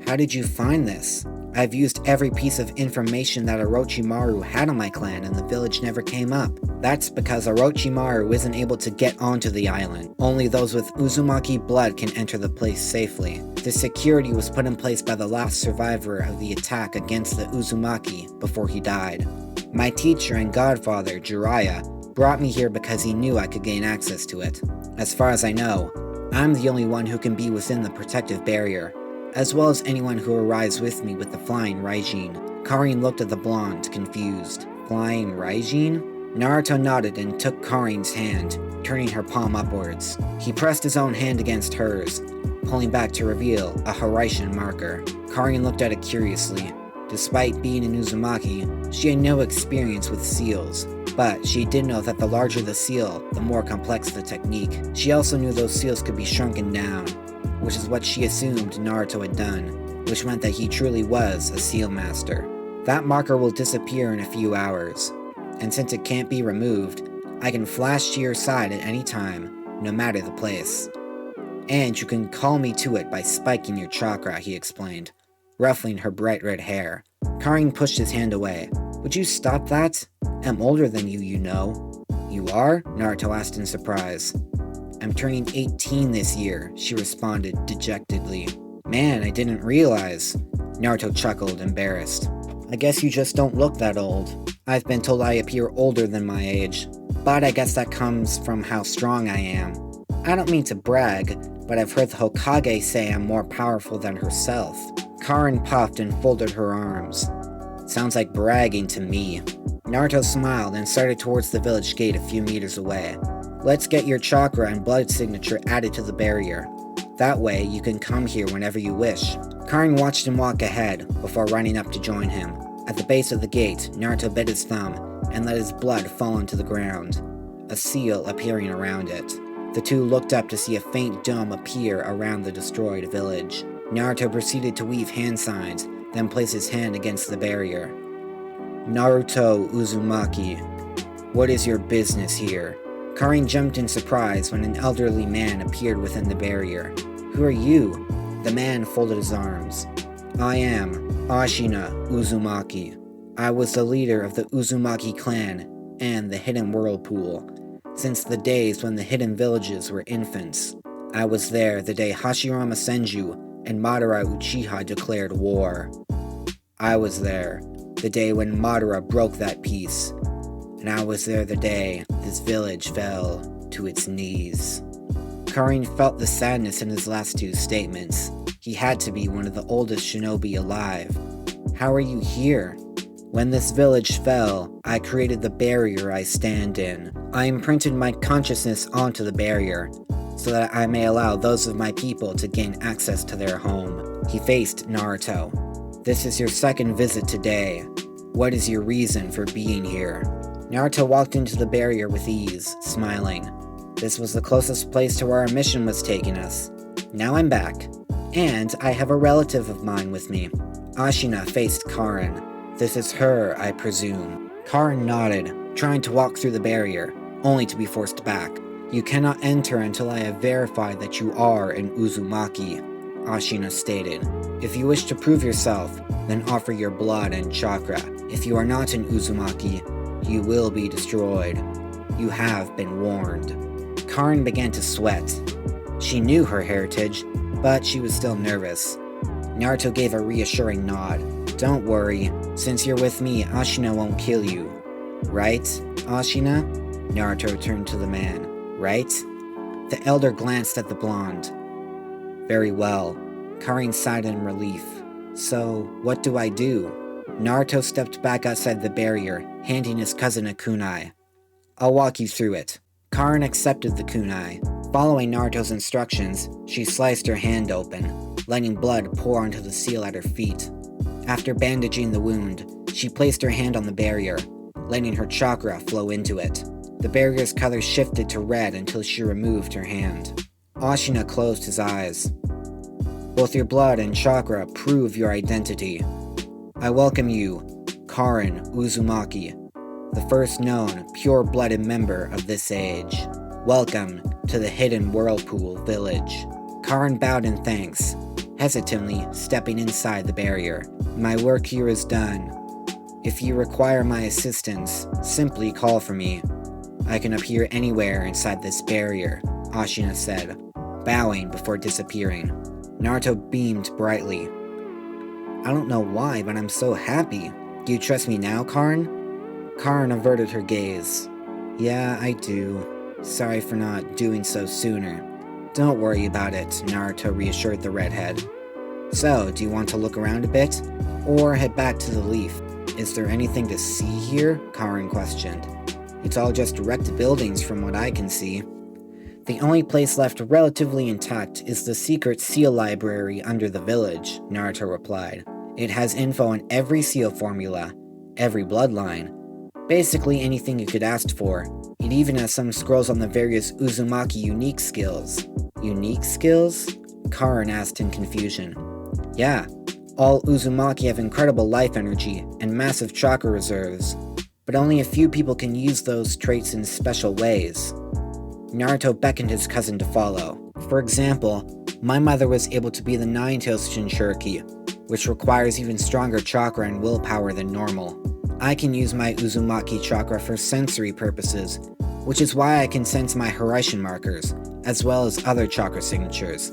How did you find this? I've used every piece of information that Orochimaru had on my clan and the village never came up. That's because Orochimaru isn't able to get onto the island. Only those with Uzumaki blood can enter the place safely. The security was put in place by the last survivor of the attack against the Uzumaki before he died. My teacher and godfather, Jiraiya, brought me here because he knew I could gain access to it. As far as I know, I'm the only one who can be within the protective barrier, as well as anyone who arrives with me with the flying Raijin. Karin looked at the blonde, confused. Flying Raijin? Naruto nodded and took Karin's hand, turning her palm upwards. He pressed his own hand against hers, pulling back to reveal a Hiraishin marker. Karin looked at it curiously. Despite being an Uzumaki, she had no experience with seals, but she did know that the larger the seal, the more complex the technique. She also knew those seals could be shrunken down, which is what she assumed Naruto had done, which meant that he truly was a seal master. That marker will disappear in a few hours, and since it can't be removed, I can flash to your side at any time, no matter the place. And you can call me to it by spiking your chakra, he explained, ruffling her bright red hair. Karin pushed his hand away. Would you stop that? I'm older than you, you know. You are? Naruto asked in surprise. I'm turning 18 this year, she responded dejectedly. Man, I didn't realize. Naruto chuckled, embarrassed. I guess you just don't look that old. I've been told I appear older than my age, but I guess that comes from how strong I am. I don't mean to brag, but I've heard the Hokage say I'm more powerful than herself. Karin puffed and folded her arms. Sounds like bragging to me. Naruto smiled and started towards the village gate a few meters away. Let's get your chakra and blood signature added to the barrier. That way, you can come here whenever you wish. Karin watched him walk ahead, before running up to join him. At the base of the gate, Naruto bit his thumb, and let his blood fall onto the ground, a seal appearing around it. The two looked up to see a faint dome appear around the destroyed village. Naruto proceeded to weave hand signs, then place his hand against the barrier. Naruto Uzumaki, what is your business here? Karin jumped in surprise when an elderly man appeared within the barrier. Who are you? The man folded his arms. I am Ashina Uzumaki. I was the leader of the Uzumaki clan and the Hidden Whirlpool, since the days when the hidden villages were infants. I was there the day Hashirama Senju and Madara Uchiha declared war. I was there the day when Madara broke that peace, and I was there the day this village fell to its knees. Karin felt the sadness in his last two statements. He had to be one of the oldest shinobi alive. How are you here? When this village fell, I created the barrier I stand in. I imprinted my consciousness onto the barrier, so that I may allow those of my people to gain access to their home. He faced Naruto. This is your second visit today. What is your reason for being here? Naruto walked into the barrier with ease, smiling. This was the closest place to where our mission was taking us. Now I'm back. And I have a relative of mine with me. Ashina faced Karin. This is her, I presume. Karin nodded, trying to walk through the barrier, only to be forced back. You cannot enter until I have verified that you are an Uzumaki, Ashina stated. If you wish to prove yourself, then offer your blood and chakra. If you are not an Uzumaki, you will be destroyed. You have been warned. Karin began to sweat. She knew her heritage, but she was still nervous. Naruto gave a reassuring nod. Don't worry, since you're with me, Ashina won't kill you. Right, Ashina? Naruto turned to the man. Right? The elder glanced at the blonde. Very well. Karin sighed in relief. So, what do I do? Naruto stepped back outside the barrier, handing his cousin a kunai. I'll walk you through it. Karin accepted the kunai. Following Naruto's instructions, she sliced her hand open, letting blood pour onto the seal at her feet. After bandaging the wound, she placed her hand on the barrier, letting her chakra flow into it. The barrier's color shifted to red until she removed her hand. Ashina closed his eyes. Both your blood and chakra prove your identity. I welcome you, Karin Uzumaki, the first known, pure-blooded member of this age. Welcome to the Hidden Whirlpool Village. Karin bowed in thanks, hesitantly stepping inside the barrier. My work here is done. If you require my assistance, simply call for me. I can appear anywhere inside this barrier, Ashina said, bowing before disappearing. Naruto beamed brightly. I don't know why, but I'm so happy. Do you trust me now, Karin? Karin averted her gaze. Yeah, I do. Sorry for not doing so sooner. Don't worry about it, Naruto reassured the redhead. So, do you want to look around a bit? Or head back to the leaf? Is there anything to see here? Karin questioned. It's all just wrecked buildings from what I can see. The only place left relatively intact is the secret seal library under the village, Naruto replied. It has info on every seal formula, every bloodline. Basically anything you could ask for. It even has some scrolls on the various Uzumaki unique skills. Unique skills? Karin asked in confusion. Yeah, all Uzumaki have incredible life energy and massive chakra reserves, but only a few people can use those traits in special ways. Naruto beckoned his cousin to follow. For example, my mother was able to be the Nine-Tails Jinchuriki, which requires even stronger chakra and willpower than normal. I can use my Uzumaki chakra for sensory purposes, which is why I can sense my Hiraishin markers, as well as other chakra signatures.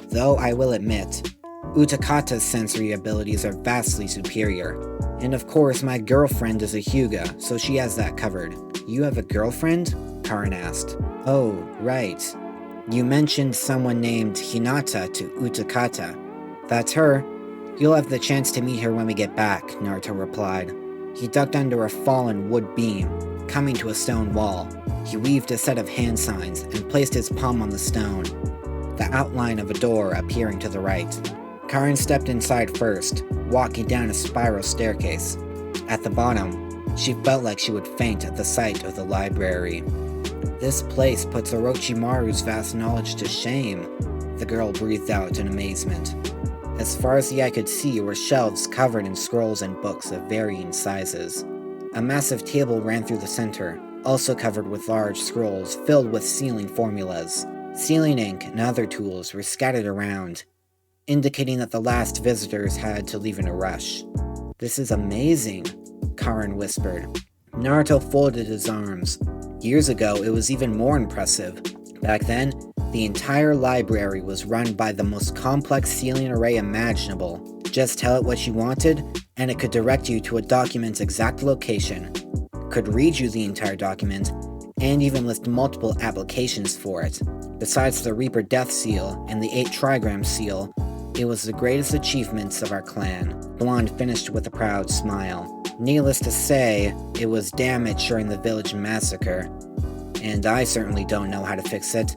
Though I will admit, Utakata's sensory abilities are vastly superior. And of course, my girlfriend is a Hyuga, so she has that covered. You have a girlfriend? Karin asked. Oh, right. You mentioned someone named Hinata to Utakata. That's her. You'll have the chance to meet her when we get back, Naruto replied. He ducked under a fallen wood beam, coming to a stone wall. He weaved a set of hand signs and placed his palm on the stone, the outline of a door appearing to the right. Karin stepped inside first, walking down a spiral staircase. At the bottom, she felt like she would faint at the sight of the library. This place puts Orochimaru's vast knowledge to shame, the girl breathed out in amazement. As far as the eye could see were shelves covered in scrolls and books of varying sizes. A massive table ran through the center, also covered with large scrolls filled with sealing formulas. Sealing ink and other tools were scattered around, indicating that the last visitors had to leave in a rush. This is amazing, Karin whispered. Naruto folded his arms. Years ago, it was even more impressive. Back then, the entire library was run by the most complex sealing array imaginable. Just tell it what you wanted, and it could direct you to a document's exact location, could read you the entire document, and even list multiple applications for it. Besides the Reaper Death Seal and the 8 Trigram Seal, it was the greatest achievements of our clan. Blonde finished with a proud smile. Needless to say, it was damaged during the village massacre, and I certainly don't know how to fix it.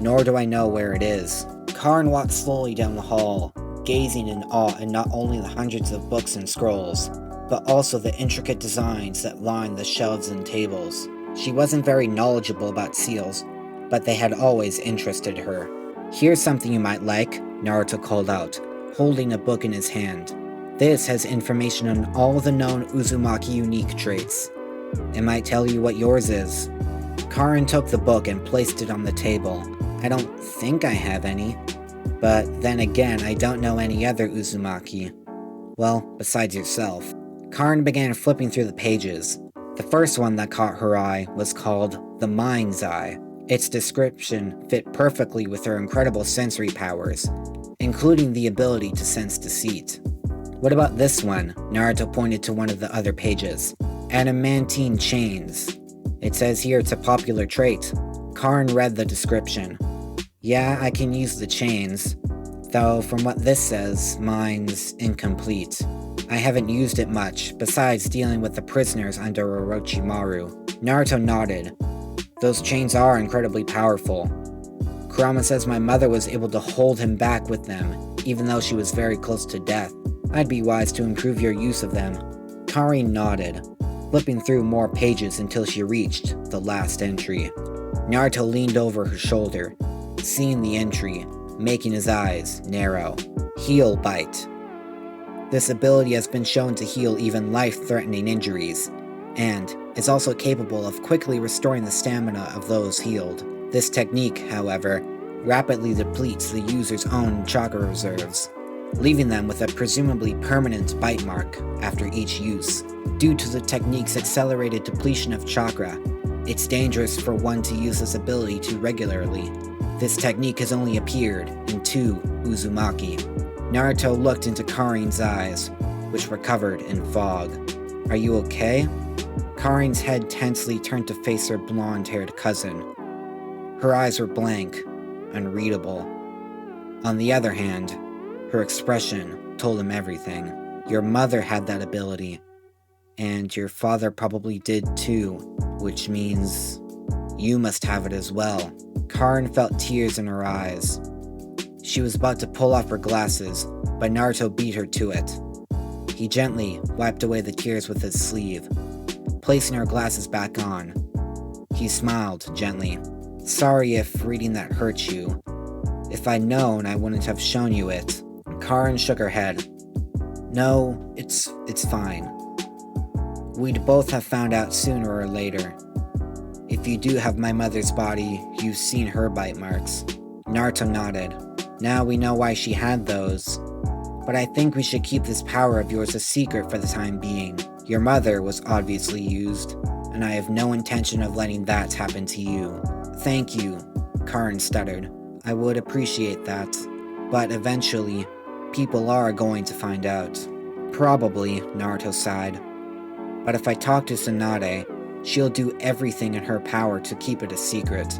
Nor do I know where it is. Karin walked slowly down the hall, gazing in awe at not only the hundreds of books and scrolls, but also the intricate designs that lined the shelves and tables. She wasn't very knowledgeable about seals, but they had always interested her. Here's something you might like, Naruto called out, holding a book in his hand. This has information on all the known Uzumaki unique traits. It might tell you what yours is. Karin took the book and placed it on the table. I don't think I have any. But then again, I don't know any other Uzumaki. Well, besides yourself. Karin began flipping through the pages. The first one that caught her eye was called The Mind's Eye. Its description fit perfectly with her incredible sensory powers, including the ability to sense deceit. What about this one? Naruto pointed to one of the other pages. Adamantine chains. It says here it's a popular trait. Karin read the description. Yeah, I can use the chains. Though, from what this says, mine's incomplete. I haven't used it much, besides dealing with the prisoners under Orochimaru. Naruto nodded. Those chains are incredibly powerful. Kurama says my mother was able to hold him back with them, even though she was very close to death. I'd be wise to improve your use of them. Karin nodded, flipping through more pages until she reached the last entry. Naruto leaned over her shoulder, seeing the entry, making his eyes narrow. Heal Bite. This ability has been shown to heal even life-threatening injuries, and is also capable of quickly restoring the stamina of those healed. This technique, however, rapidly depletes the user's own chakra reserves, leaving them with a presumably permanent bite mark after each use. Due to the technique's accelerated depletion of chakra, it's dangerous for one to use this ability too regularly. This technique has only appeared in 2 Uzumaki. Naruto looked into Karin's eyes, which were covered in fog. Are you okay? Karin's head tensely turned to face her blonde-haired cousin. Her eyes were blank, unreadable. On the other hand, her expression told him everything. Your mother had that ability, and your father probably did too, which means you must have it as well. Karin felt tears in her eyes. She was about to pull off her glasses, but Naruto beat her to it. He gently wiped away the tears with his sleeve, placing her glasses back on. He smiled gently. Sorry if reading that hurt you. If I'd known, I wouldn't have shown you it. Karin shook her head. No, it's fine. We'd both have found out sooner or later. If you do have my mother's body, you've seen her bite marks. Naruto nodded. Now we know why she had those. But I think we should keep this power of yours a secret for the time being. Your mother was obviously used, and I have no intention of letting that happen to you. Thank you, Karin stuttered. I would appreciate that. But eventually, people are going to find out. Probably, Naruto sighed. But if I talk to Tsunade, she'll do everything in her power to keep it a secret.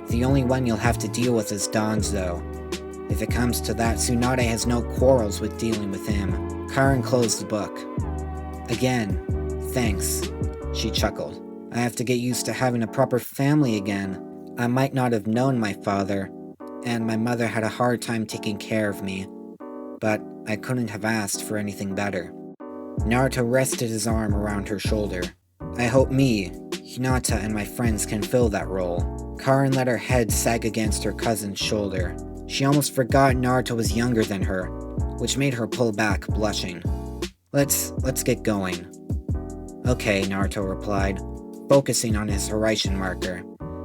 The only one you'll have to deal with is Danzo. If it comes to that, Tsunade has no quarrels with dealing with him. Karin closed the book. Again, thanks, she chuckled. I have to get used to having a proper family again. I might not have known my father, and my mother had a hard time taking care of me, but I couldn't have asked for anything better. Naruto rested his arm around her shoulder. I hope me, Hinata, and my friends can fill that role. Karin let her head sag against her cousin's shoulder. She almost forgot Naruto was younger than her, which made her pull back, blushing. Let's get going. Okay, Naruto replied, focusing on his Horizon marker.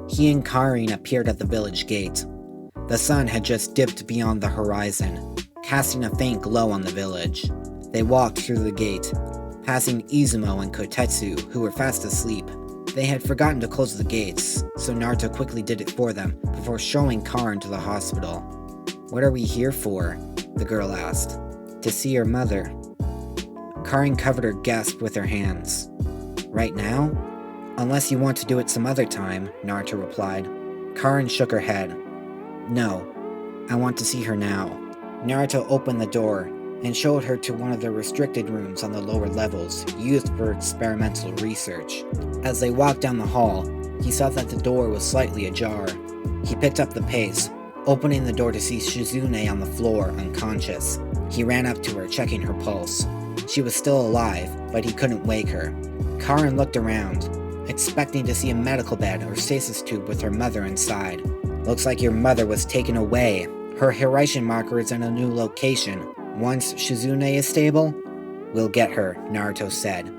He and Karin appeared at the village gate. The sun had just dipped beyond the horizon, casting a faint glow on the village. They walked through the gate, passing Izumo and Kotetsu, who were fast asleep. They had forgotten to close the gates, so Naruto quickly did it for them before showing Karin to the hospital. What are we here for? The girl asked. To see your mother. Karin covered her gasp with her hands. Right now? Unless you want to do it some other time, Naruto replied. Karin shook her head. No, I want to see her now. Naruto opened the door and showed her to one of the restricted rooms on the lower levels, used for experimental research. As they walked down the hall, he saw that the door was slightly ajar. He picked up the pace, opening the door to see Shizune on the floor, unconscious. He ran up to her, checking her pulse. She was still alive, but he couldn't wake her. Karin looked around, expecting to see a medical bed or stasis tube with her mother inside. Looks like your mother was taken away. Her Horizon marker is in a new location. Once Shizune is stable, we'll get her, Naruto said.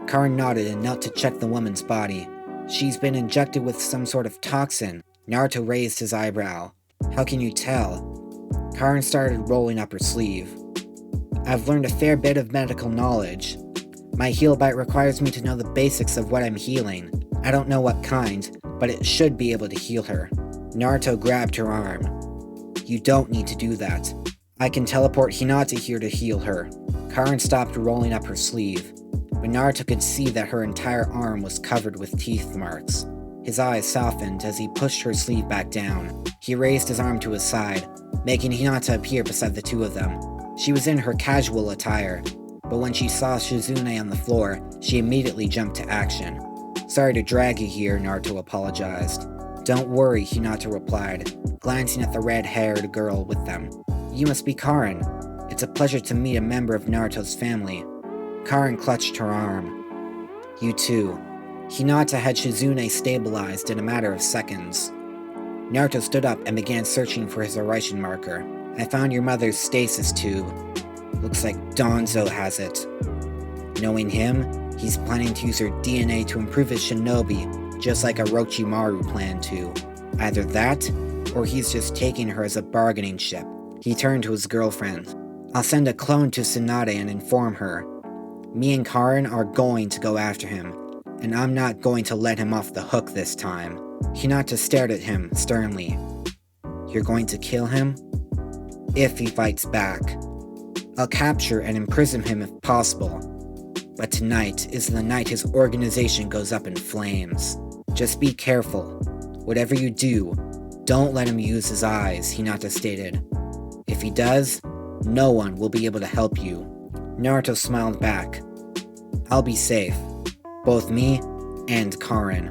Karin nodded and knelt to check the woman's body. She's been injected with some sort of toxin. Naruto raised his eyebrow. How can you tell? Karin started rolling up her sleeve. I've learned a fair bit of medical knowledge. My heal bite requires me to know the basics of what I'm healing. I don't know what kind, but it should be able to heal her. Naruto grabbed her arm. You don't need to do that. I can teleport Hinata here to heal her. Karin stopped rolling up her sleeve, but Naruto could see that her entire arm was covered with teeth marks. His eyes softened as he pushed her sleeve back down. He raised his arm to his side, making Hinata appear beside the two of them. She was in her casual attire, but when she saw Shizune on the floor, she immediately jumped to action. Sorry to drag you here, Naruto apologized. Don't worry, Hinata replied, glancing at the red-haired girl with them. You must be Karin. It's a pleasure to meet a member of Naruto's family. Karin clutched her arm. You too. Hinata had Shizune stabilized in a matter of seconds. Naruto stood up and began searching for his Orishin marker. I found your mother's stasis tube. Looks like Danzo has it. Knowing him, he's planning to use her DNA to improve his shinobi, just like Orochimaru planned to. Either that, or he's just taking her as a bargaining chip. He turned to his girlfriend. I'll send a clone to Tsunade and inform her. Me and Karin are going to go after him, and I'm not going to let him off the hook this time. Hinata stared at him sternly. You're going to kill him? If he fights back. I'll capture and imprison him if possible. But tonight is the night his organization goes up in flames. Just be careful. Whatever you do, don't let him use his eyes, Hinata stated. If he does, no one will be able to help you. Naruto smiled back. I'll be safe. Both me and Karin.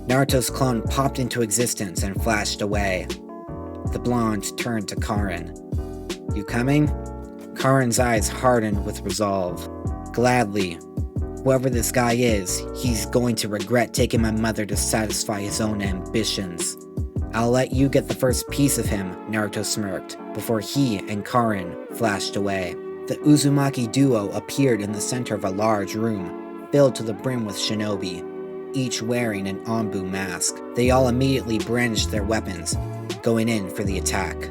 Naruto's clone popped into existence and flashed away. The blonde turned to Karin. You coming? Karin's eyes hardened with resolve. Gladly. Whoever this guy is, he's going to regret taking my mother to satisfy his own ambitions. I'll let you get the first piece of him, Naruto smirked, before he and Karin flashed away. The Uzumaki duo appeared in the center of a large room, filled to the brim with shinobi, each wearing an Anbu mask. They all immediately brandished their weapons, going in for the attack.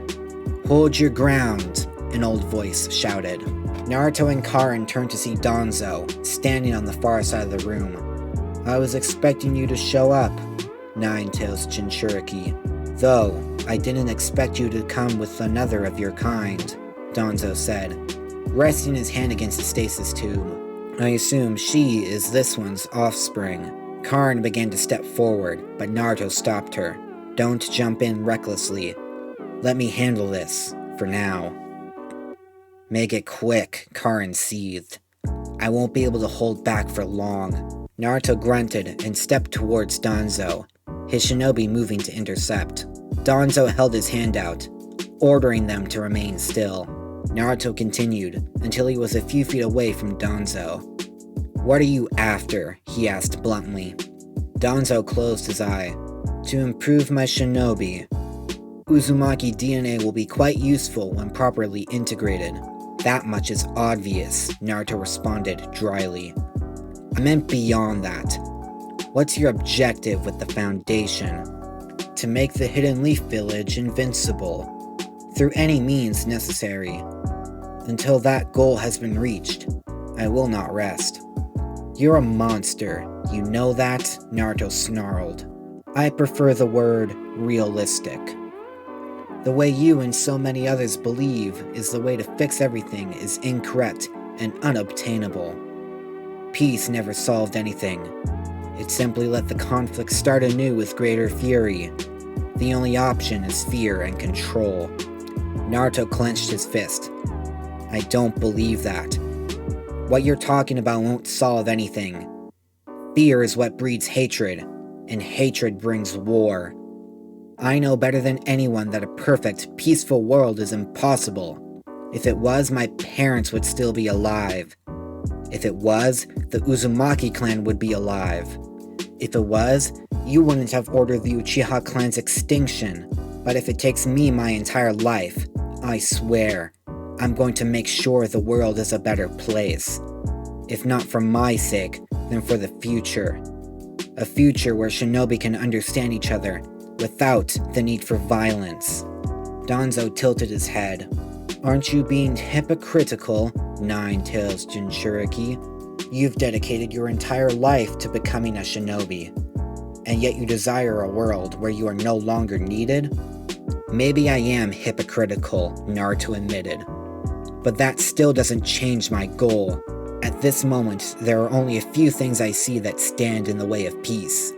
Hold your ground, an old voice shouted. Naruto and Karin turned to see Danzo, standing on the far side of the room. I was expecting you to show up, Nine-Tails Jinchuriki. Though, I didn't expect you to come with another of your kind, Danzo said, resting his hand against the stasis tube. I assume she is this one's offspring. Karin began to step forward, but Naruto stopped her. Don't jump in recklessly. Let me handle this, for now. Make it quick, Karin seethed. I won't be able to hold back for long. Naruto grunted and stepped towards Danzo, his shinobi moving to intercept. Danzo held his hand out, ordering them to remain still. Naruto continued until he was a few feet away from Danzo. What are you after? He asked bluntly. Danzo closed his eye. To improve my shinobi. Uzumaki DNA will be quite useful when properly integrated. That much is obvious, Naruto responded dryly. I meant beyond that. What's your objective with the Foundation? To make the Hidden Leaf Village invincible, through any means necessary. Until that goal has been reached, I will not rest. You're a monster, you know that? Naruto snarled. I prefer the word realistic. The way you and so many others believe is the way to fix everything is incorrect and unobtainable. Peace never solved anything. It simply let the conflict start anew with greater fury. The only option is fear and control. Naruto clenched his fist. I don't believe that. What you're talking about won't solve anything. Fear is what breeds hatred, and hatred brings war. I know better than anyone that a perfect, peaceful world is impossible. If it was, my parents would still be alive. If it was, the Uzumaki clan would be alive. If it was, you wouldn't have ordered the Uchiha clan's extinction. But if it takes me my entire life, I swear, I'm going to make sure the world is a better place. If not for my sake, then for the future. A future where shinobi can understand each other, without the need for violence. Danzo tilted his head. Aren't you being hypocritical, Nine-Tails Jinchuriki? You've dedicated your entire life to becoming a shinobi, and yet you desire a world where you are no longer needed? Maybe I am hypocritical, Naruto admitted. But that still doesn't change my goal. At this moment, there are only a few things I see that stand in the way of peace.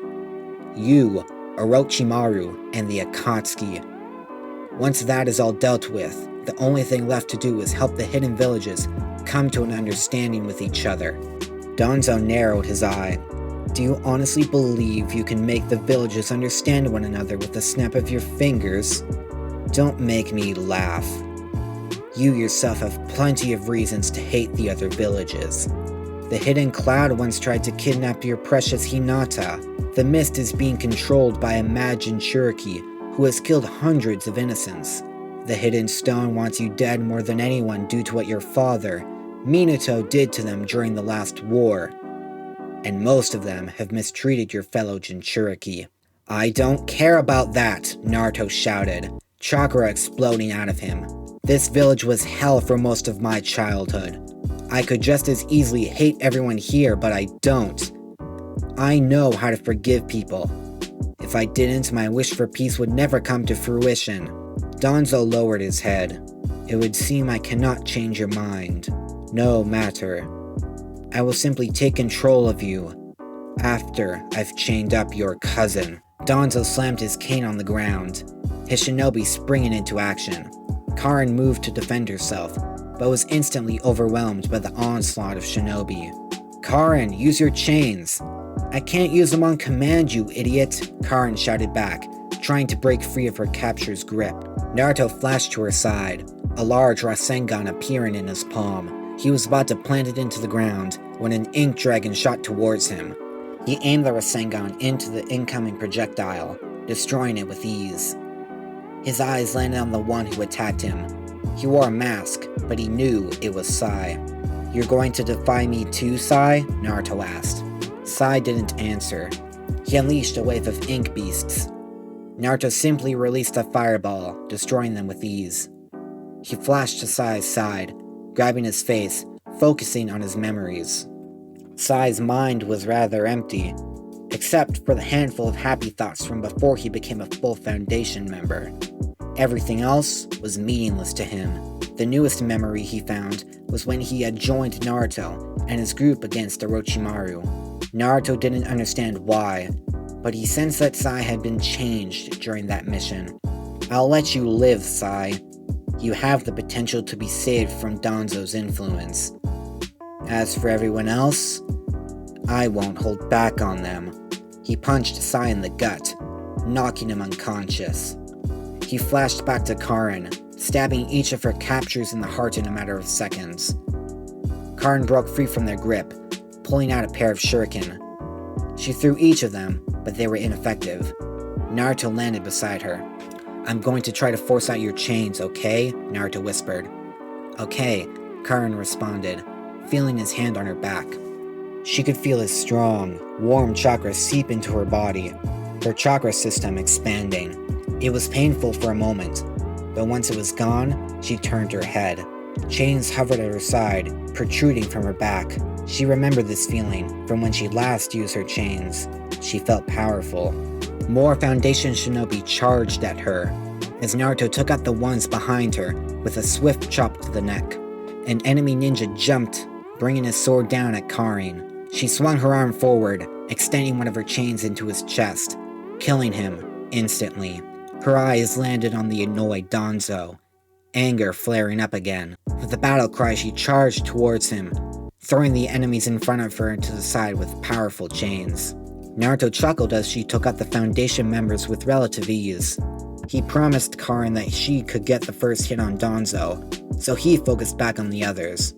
You, Orochimaru, and the Akatsuki. Once that is all dealt with, the only thing left to do is help the hidden villages come to an understanding with each other. Danzo narrowed his eye. Do you honestly believe you can make the villages understand one another with the snap of your fingers? Don't make me laugh. You yourself have plenty of reasons to hate the other villages. The Hidden Cloud once tried to kidnap your precious Hinata. The mist is being controlled by a mad Jinchuriki who has killed hundreds of innocents. The Hidden Stone wants you dead more than anyone due to what your father, Minato, did to them during the last war. And most of them have mistreated your fellow Jinchuriki. I don't care about that, Naruto shouted, chakra exploding out of him. This village was hell for most of my childhood. I could just as easily hate everyone here, but I don't. I know how to forgive people. If I didn't, my wish for peace would never come to fruition. Danzo lowered his head. It would seem I cannot change your mind. No matter. I will simply take control of you after I've chained up your cousin. Danzo slammed his cane on the ground, his shinobi springing into action. Karin moved to defend herself, but was instantly overwhelmed by the onslaught of shinobi. Karin, use your chains! I can't use them on command, you idiot! Karin shouted back, trying to break free of her captor's grip. Naruto flashed to her side, a large Rasengan appearing in his palm. He was about to plant it into the ground when an ink dragon shot towards him. He aimed the Rasengan into the incoming projectile, destroying it with ease. His eyes landed on the one who attacked him. He wore a mask, but he knew it was Sai. You're going to defy me too, Sai? Naruto asked. Sai didn't answer. He unleashed a wave of ink beasts. Naruto simply released a fireball, destroying them with ease. He flashed to Sai's side, grabbing his face, focusing on his memories. Sai's mind was rather empty, except for the handful of happy thoughts from before he became a full Foundation member. Everything else was meaningless to him. The newest memory he found was when he had joined Naruto and his group against Orochimaru. Naruto didn't understand why, but he sensed that Sai had been changed during that mission. I'll let you live, Sai. You have the potential to be saved from Danzo's influence. As for everyone else, I won't hold back on them. He punched Sai in the gut, knocking him unconscious. He flashed back to Karin, stabbing each of her captors in the heart in a matter of seconds. Karin broke free from their grip, pulling out a pair of shuriken. She threw each of them, but they were ineffective. Naruto landed beside her. I'm going to try to force out your chains, okay? Naruto whispered. Okay, Karin responded, feeling his hand on her back. She could feel his strong, warm chakra seep into her body, her chakra system expanding. It was painful for a moment, but once it was gone, she turned her head. Chains hovered at her side, protruding from her back. She remembered this feeling from when she last used her chains. She felt powerful. More Foundation shinobi charged at her, as Naruto took out the ones behind her with a swift chop to the neck. An enemy ninja jumped, bringing his sword down at Karin. She swung her arm forward, extending one of her chains into his chest, killing him instantly. Her eyes landed on the annoyed Danzo, anger flaring up again. With a battle cry, she charged towards him, throwing the enemies in front of her to the side with powerful chains. Naruto chuckled as she took out the Foundation members with relative ease. He promised Karin that she could get the first hit on Danzo, so he focused back on the others.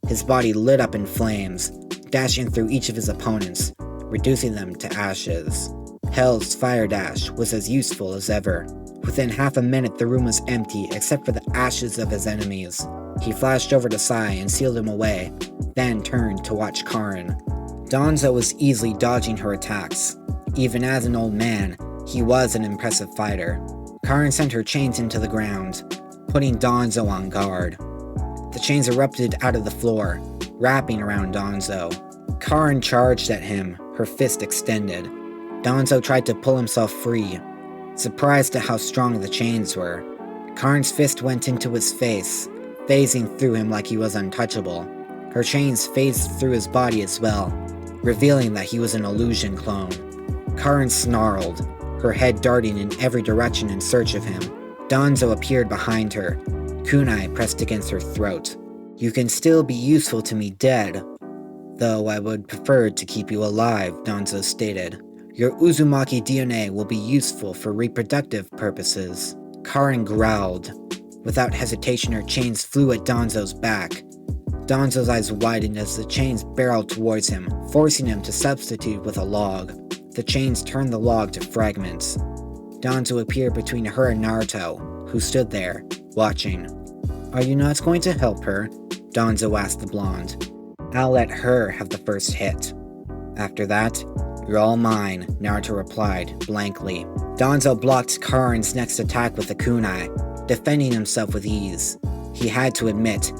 His body lit up in flames, dashing through each of his opponents, reducing them to ashes. Hell's Fire Dash was as useful as ever. Within half a minute, the room was empty except for the ashes of his enemies. He flashed over to Sai and sealed him away, then turned to watch Karin. Danzo was easily dodging her attacks. Even as an old man, he was an impressive fighter. Karin sent her chains into the ground, putting Danzo on guard. The chains erupted out of the floor, wrapping around Danzo. Karin charged at him, her fist extended. Danzo tried to pull himself free. surprised at how strong the chains were. Karn's fist went into his face, phasing through him like he was untouchable. Her chains phased through his body as well, revealing that he was an illusion clone. Karn snarled, her head darting in every direction in search of him. Danzo appeared behind her, kunai pressed against her throat. "You can still be useful to me dead, though I would prefer to keep you alive," Danzo stated. "Your Uzumaki DNA will be useful for reproductive purposes." Karin growled. Without hesitation, her chains flew at Danzo's back. Danzo's eyes widened as the chains barreled towards him, forcing him to substitute with a log. The chains turned the log to fragments. Danzo appeared between her and Naruto, who stood there, watching. "Are you not going to help her?" Danzo asked the blonde. "I'll let her have the first hit. After that, you're all mine," Naruto replied, blankly. Danzo blocked Karin's next attack with a kunai, defending himself with ease. He had to admit,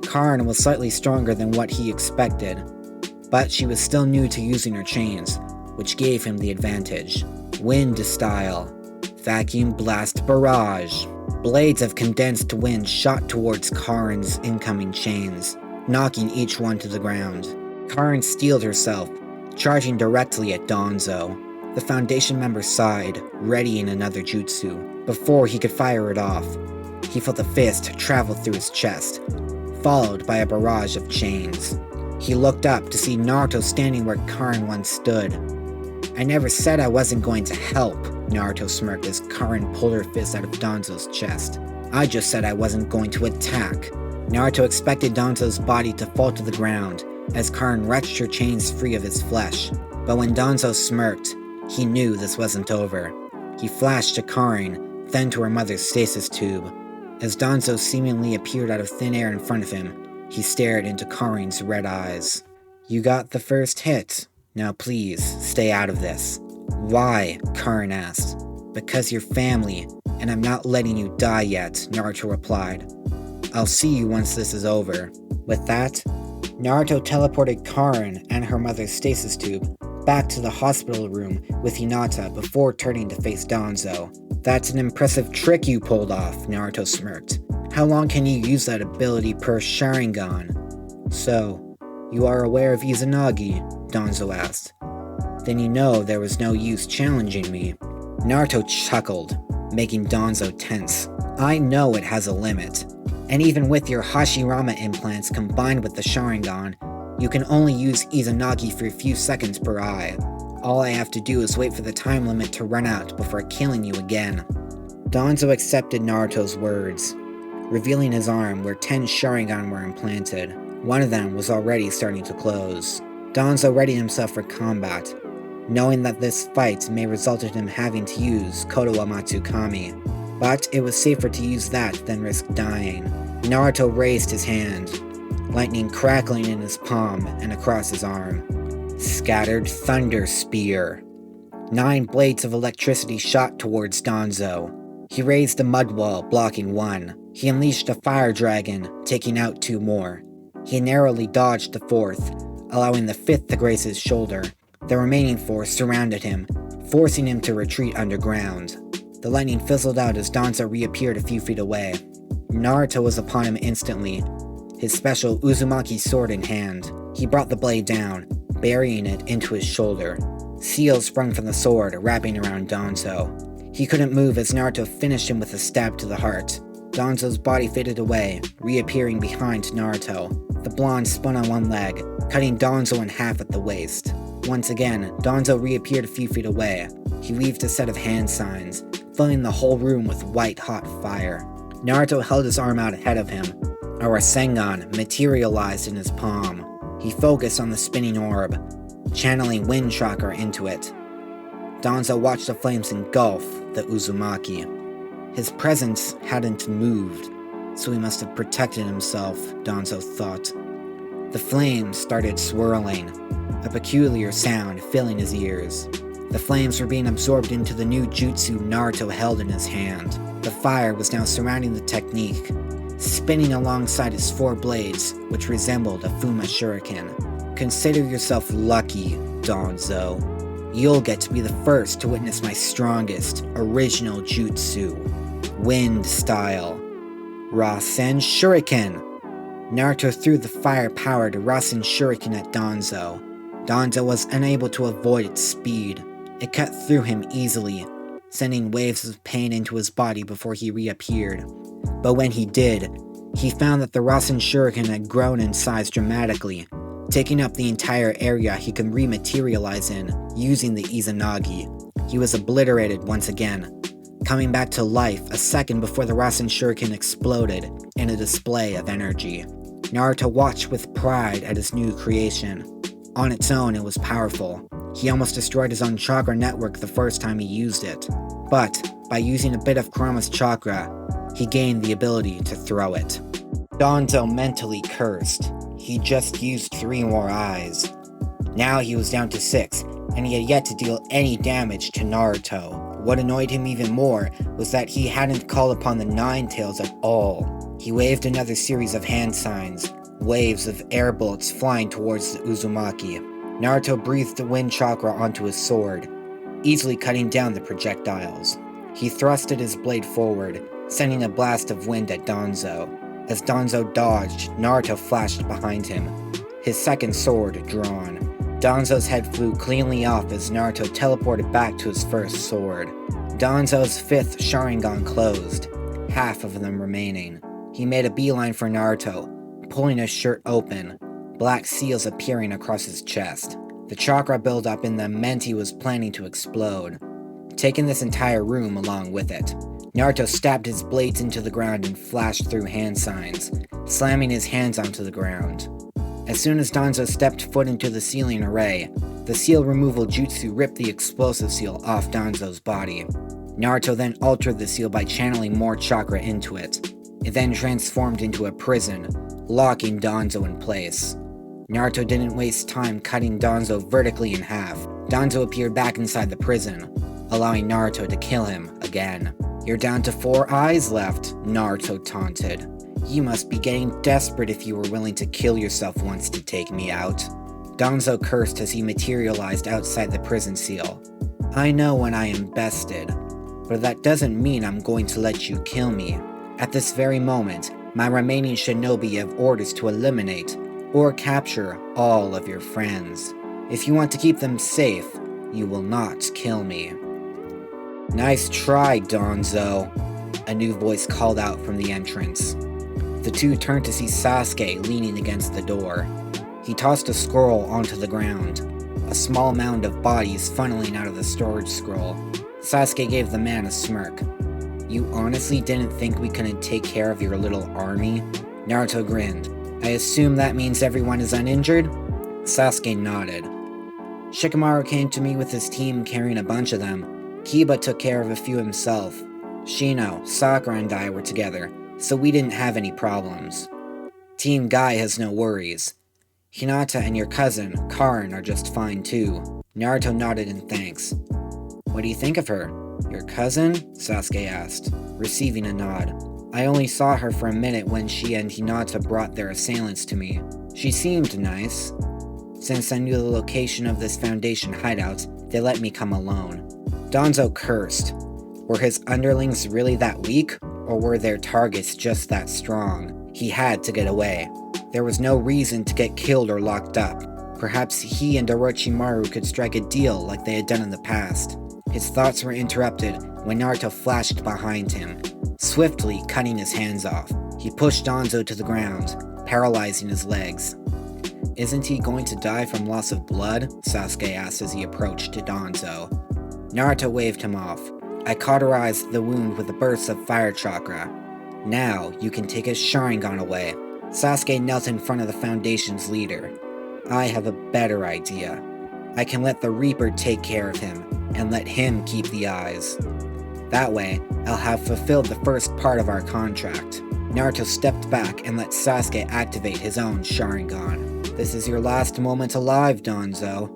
Karin was slightly stronger than what he expected, but she was still new to using her chains, which gave him the advantage. Wind style. Vacuum blast barrage. Blades of condensed wind shot towards Karin's incoming chains, knocking each one to the ground. Karin steeled herself, charging directly at Danzo. The Foundation member sighed, readying another jutsu. Before he could fire it off, he felt a fist travel through his chest, followed by a barrage of chains. He looked up to see Naruto standing where Karin once stood. "I never said I wasn't going to help," Naruto smirked as Karin pulled her fist out of Danzo's chest. "I just said I wasn't going to attack." Naruto expected Danzo's body to fall to the ground as Karin wrenched her chains free of his flesh. But when Danzo smirked, he knew this wasn't over. He flashed to Karin, then to her mother's stasis tube. As Danzo seemingly appeared out of thin air in front of him, he stared into Karin's red eyes. "You got the first hit. Now please, stay out of this." "Why?" Karin asked. "Because you're family, and I'm not letting you die yet," Naruto replied. "I'll see you once this is over." With that, Naruto teleported Karin and her mother's stasis tube back to the hospital room with Hinata before turning to face Danzo. "That's an impressive trick you pulled off," Naruto smirked. "How long can you use that ability per Sharingan?" "So, you are aware of Izanagi?" Danzo asked. "Then you know there was no use challenging me." Naruto chuckled, making Danzo tense. "I know it has a limit, and even with your Hashirama implants combined with the Sharingan, you can only use Izanagi for a few seconds per eye. All I have to do is wait for the time limit to run out before killing you again." Danzo accepted Naruto's words, revealing his arm where 10 Sharingan were implanted. One of them was already starting to close. Danzo readied himself for combat, knowing that this fight may result in him having to use Koto wa Matsukami, but it was safer to use that than risk dying. Naruto raised his hand, lightning crackling in his palm and across his arm. Scattered Thunder Spear. 9 blades of electricity shot towards Danzo. He raised the mud wall, blocking one. He unleashed a fire dragon, taking out 2 more. He narrowly dodged the 4th, allowing the 5th to graze his shoulder. The remaining 4 surrounded him, forcing him to retreat underground. The lightning fizzled out as Danzo reappeared a few feet away. Naruto was upon him instantly, his special Uzumaki sword in hand. He brought the blade down, burying it into his shoulder. Seals sprung from the sword, wrapping around Danzo. He couldn't move as Naruto finished him with a stab to the heart. Danzo's body faded away, reappearing behind Naruto. The blonde spun on one leg, cutting Danzo in half at the waist. Once again, Danzo reappeared a few feet away. He weaved a set of hand signs, filling the whole room with white-hot fire. Naruto held his arm out ahead of him. A Rasengan materialized in his palm. He focused on the spinning orb, channeling Wind Chakra into it. Danzo watched the flames engulf the Uzumaki. His presence hadn't moved, so he must have protected himself, Danzo thought. The flames started swirling, a peculiar sound filling his ears. The flames were being absorbed into the new jutsu Naruto held in his hand. The fire was now surrounding the technique, spinning alongside his 4 blades, which resembled a Fuma Shuriken. "Consider yourself lucky, Danzo," You'll get to be the first to witness my strongest, original jutsu. Wind style. Rasen Shuriken! Naruto threw the fire-powered Rasen Shuriken at Danzo. Danzo was unable to avoid its speed. It cut through him easily, sending waves of pain into his body before he reappeared. But when he did, he found that the Rasen Shuriken had grown in size dramatically, taking up the entire area he could rematerialize in using the Izanagi. He was obliterated once again, coming back to life a second before the Rasen Shuriken exploded in a display of energy. Naruto watched with pride at his new creation. On its own, it was powerful. He almost destroyed his own chakra network the first time he used it. But, by using a bit of Kurama's chakra, he gained the ability to throw it. Danzo mentally cursed. He just used 3 more eyes. Now he was down to 6, and he had yet to deal any damage to Naruto. What annoyed him even more was that he hadn't called upon the Nine Tails at all. He waved another series of hand signs, waves of air bullets flying towards the Uzumaki. Naruto breathed the wind chakra onto his sword, easily cutting down the projectiles. He thrusted his blade forward, sending a blast of wind at Danzo. As Danzo dodged, Naruto flashed behind him, his second sword drawn. Danzo's head flew cleanly off as Naruto teleported back to his first sword. Danzo's 5th Sharingan closed, half of them remaining. He made a beeline for Naruto, pulling his shirt open, black seals appearing across his chest. The chakra buildup in them meant he was planning to explode, taking this entire room along with it. Naruto stabbed his blades into the ground and flashed through hand signs, slamming his hands onto the ground. As soon as Danzo stepped foot into the sealing array, the seal removal jutsu ripped the explosive seal off Danzo's body. Naruto then altered the seal by channeling more chakra into it. It then transformed into a prison, locking Danzo in place. Naruto didn't waste time cutting Danzo vertically in half. Danzo appeared back inside the prison, allowing Naruto to kill him again. "You're down to 4 eyes left," Naruto taunted. "You must be getting desperate if you were willing to kill yourself once to take me out." Danzo cursed as he materialized outside the prison seal. "I know when I am bested, but that doesn't mean I'm going to let you kill me. At this very moment, my remaining shinobi have orders to eliminate or capture all of your friends. If you want to keep them safe, you will not kill me." "Nice try, Danzo," a new voice called out from the entrance. The two turned to see Sasuke leaning against the door. He tossed a scroll onto the ground, a small mound of bodies funneling out of the storage scroll. Sasuke gave the man a smirk. "You honestly didn't think we couldn't take care of your little army?" Naruto grinned. "I assume that means everyone is uninjured?" Sasuke nodded. "Shikamaru came to me with his team carrying a bunch of them. Kiba took care of a few himself. Shino, Sakura, and I were together, so we didn't have any problems. Team Guy has no worries. Hinata and your cousin, Karin, are just fine too." Naruto nodded in thanks. "What do you think of her?" "Your cousin?" Sasuke asked, receiving a nod. "I only saw her for a minute when she and Hinata brought their assailants to me. She seemed nice. Since I knew the location of this Foundation hideout, they let me come alone." Danzo cursed. Were his underlings really that weak, or were their targets just that strong? He had to get away. There was no reason to get killed or locked up. Perhaps he and Orochimaru could strike a deal like they had done in the past. His thoughts were interrupted when Naruto flashed behind him, swiftly cutting his hands off. He pushed Danzo to the ground, paralyzing his legs. "Isn't he going to die from loss of blood?" Sasuke asked as he approached Danzo. Naruto waved him off. "I cauterized the wound with a burst of fire chakra. Now you can take his Sharingan away." Sasuke knelt in front of the Foundation's leader. "I have a better idea. I can let the Reaper take care of him, and let him keep the eyes. That way, I'll have fulfilled the first part of our contract." Naruto stepped back and let Sasuke activate his own Sharingan. "This is your last moment alive, Danzo.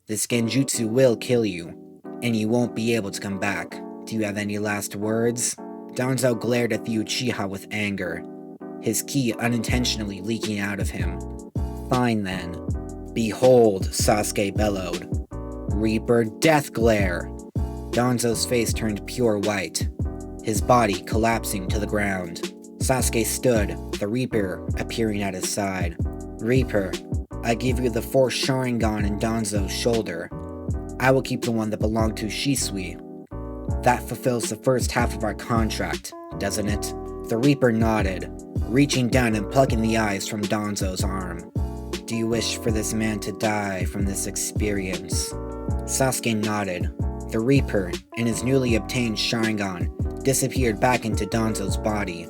This genjutsu will kill you, and you won't be able to come back. Do you have any last words?" Danzo glared at the Uchiha with anger, his ki unintentionally leaking out of him. "Fine then. Behold," Sasuke bellowed. Reaper Death Glare! Danzo's face turned pure white, his body collapsing to the ground. Sasuke stood, the Reaper appearing at his side. Reaper, I give you the fourth Sharingan in Danzo's shoulder. I will keep the one that belonged to Shisui. That fulfills the first half of our contract, doesn't it? The Reaper nodded, reaching down and plucking the eyes from Danzo's arm. Do you wish for this man to die from this experience? Sasuke nodded. The Reaper, in his newly obtained Sharingan, disappeared back into Danzo's body,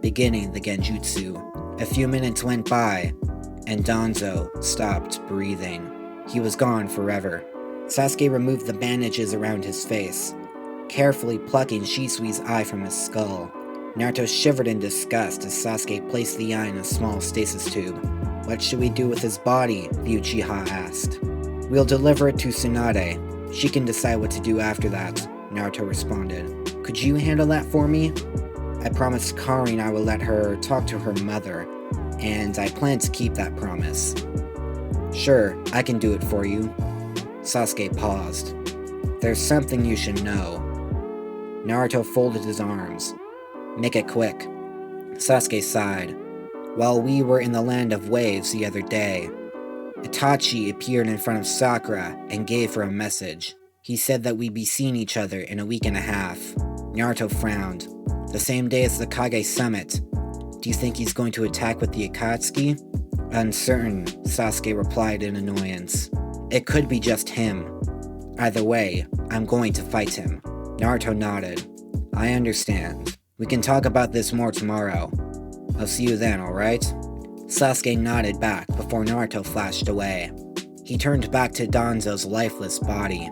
beginning the Genjutsu. A few minutes went by, and Danzo stopped breathing. He was gone forever. Sasuke removed the bandages around his face, carefully plucking Shisui's eye from his skull. Naruto shivered in disgust as Sasuke placed the eye in a small stasis tube. What should we do with his body? the Uchiha asked. We'll deliver it to Tsunade. She can decide what to do after that, Naruto responded. Could you handle that for me? I promised Karin I will let her talk to her mother, and I plan to keep that promise. Sure, I can do it for you. Sasuke paused. There's something you should know. Naruto folded his arms. Make it quick. Sasuke sighed. While we were in the land of waves the other day, Itachi appeared in front of Sakura and gave her a message. He said that we'd be seeing each other in a week and a half. Naruto frowned. The same day as the Kage Summit. Do you think he's going to attack with the Akatsuki? Uncertain, Sasuke replied in annoyance. It could be just him. Either way, I'm going to fight him. Naruto nodded. I understand. We can talk about this more tomorrow. I'll see you then, alright? Sasuke nodded back before Naruto flashed away. He turned back to Danzo's lifeless body.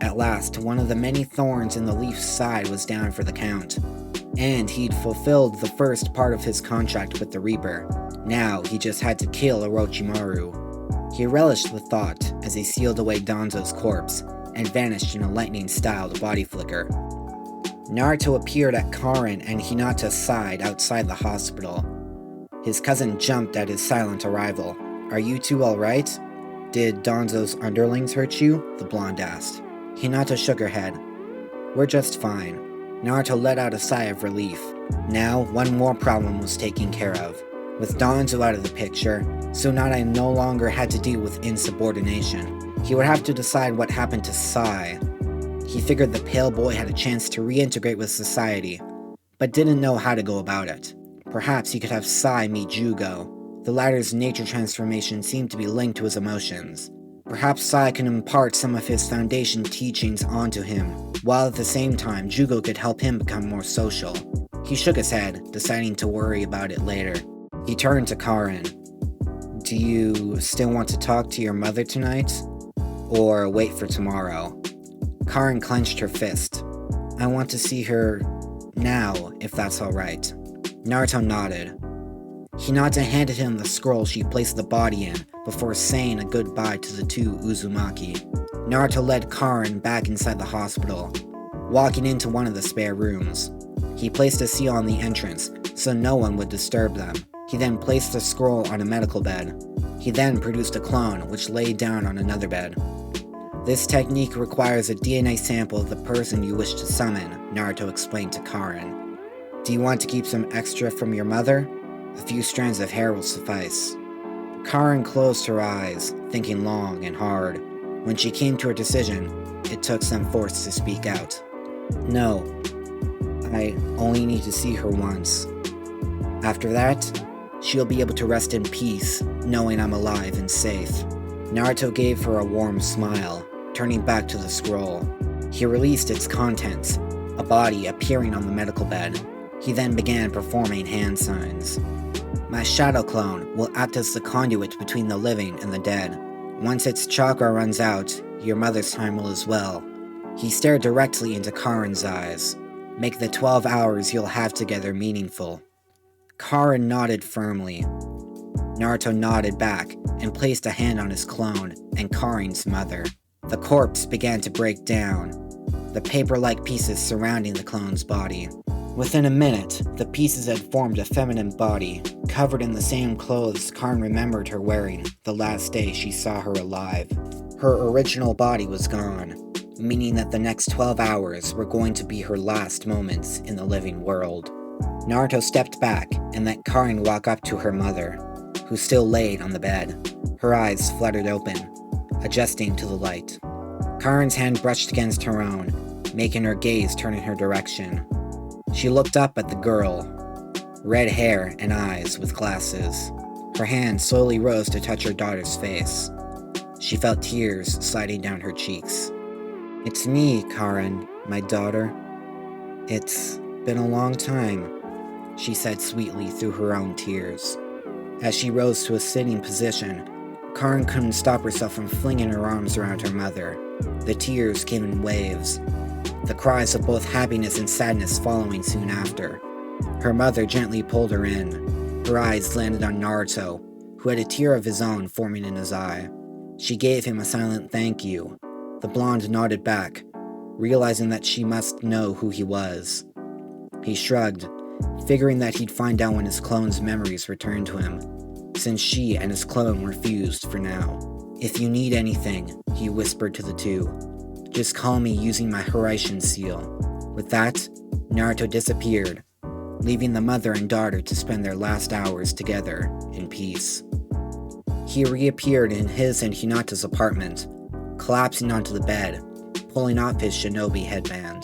At last, one of the many thorns in the leaf's side was down for the count. And he'd fulfilled the first part of his contract with the Reaper. Now, he just had to kill Orochimaru. He relished the thought as he sealed away Danzo's corpse and vanished in a lightning-styled body flicker. Naruto appeared at Karin and Hinata's side outside the hospital. His cousin jumped at his silent arrival. Are you two alright? Did Danzo's underlings hurt you? The blonde asked. Hinata shook her head. We're just fine. Naruto let out a sigh of relief. Now, one more problem was taken care of. With Danzo out of the picture, Tsunade no longer had to deal with insubordination. He would have to decide what happened to Sai. He figured the pale boy had a chance to reintegrate with society, but didn't know how to go about it. Perhaps he could have Sai meet Jugo. The latter's nature transformation seemed to be linked to his emotions. Perhaps Sai can impart some of his foundation teachings onto him, while at the same time Jugo could help him become more social. He shook his head, deciding to worry about it later. He turned to Karin. Do you still want to talk to your mother tonight? Or wait for tomorrow? Karin clenched her fist. I want to see her now, if that's alright. Naruto nodded. Hinata handed him the scroll she placed the body in before saying a goodbye to the two Uzumaki. Naruto led Karin back inside the hospital, walking into one of the spare rooms. He placed a seal on the entrance so no one would disturb them. He then placed the scroll on a medical bed. He then produced a clone which lay down on another bed. This technique requires a DNA sample of the person you wish to summon, Naruto explained to Karin. Do you want to keep some extra from your mother? A few strands of hair will suffice. Karin closed her eyes, thinking long and hard. When she came to her decision, it took some force to speak out. No, I only need to see her once. After that, she'll be able to rest in peace, knowing I'm alive and safe. Naruto gave her a warm smile, turning back to the scroll. He released its contents, a body appearing on the medical bed. He then began performing hand signs. My shadow clone will act as the conduit between the living and the dead. Once its chakra runs out, your mother's time will as well. He stared directly into Karin's eyes. Make the 12 hours you'll have together meaningful. Karin nodded firmly. Naruto nodded back and placed a hand on his clone and Karin's mother. The corpse began to break down, the paper-like pieces surrounding the clone's body. Within a minute, the pieces had formed a feminine body, covered in the same clothes Karin remembered her wearing the last day she saw her alive. Her original body was gone, meaning that the next 12 hours were going to be her last moments in the living world. Naruto stepped back and let Karin walk up to her mother, who still laid on the bed. Her eyes fluttered open, adjusting to the light. Karin's hand brushed against her own, making her gaze turn in her direction. She looked up at the girl, red hair and eyes with glasses. Her hand slowly rose to touch her daughter's face. She felt tears sliding down her cheeks. "It's me, Karin, my daughter. It's been a long time," she said sweetly through her own tears. As she rose to a sitting position, Karin couldn't stop herself from flinging her arms around her mother. The tears came in waves, the cries of both happiness and sadness following soon after. Her mother gently pulled her in. Her eyes landed on Naruto, who had a tear of his own forming in his eye. She gave him a silent thank you. The blonde nodded back, realizing that she must know who he was. He shrugged, figuring that he'd find out when his clone's memories returned to him, since she and his clone were fused for now. "If you need anything," he whispered to the two, "just call me using my Horaitian seal." With that, Naruto disappeared, leaving the mother and daughter to spend their last hours together in peace. He reappeared in his and Hinata's apartment, collapsing onto the bed, pulling off his shinobi headband.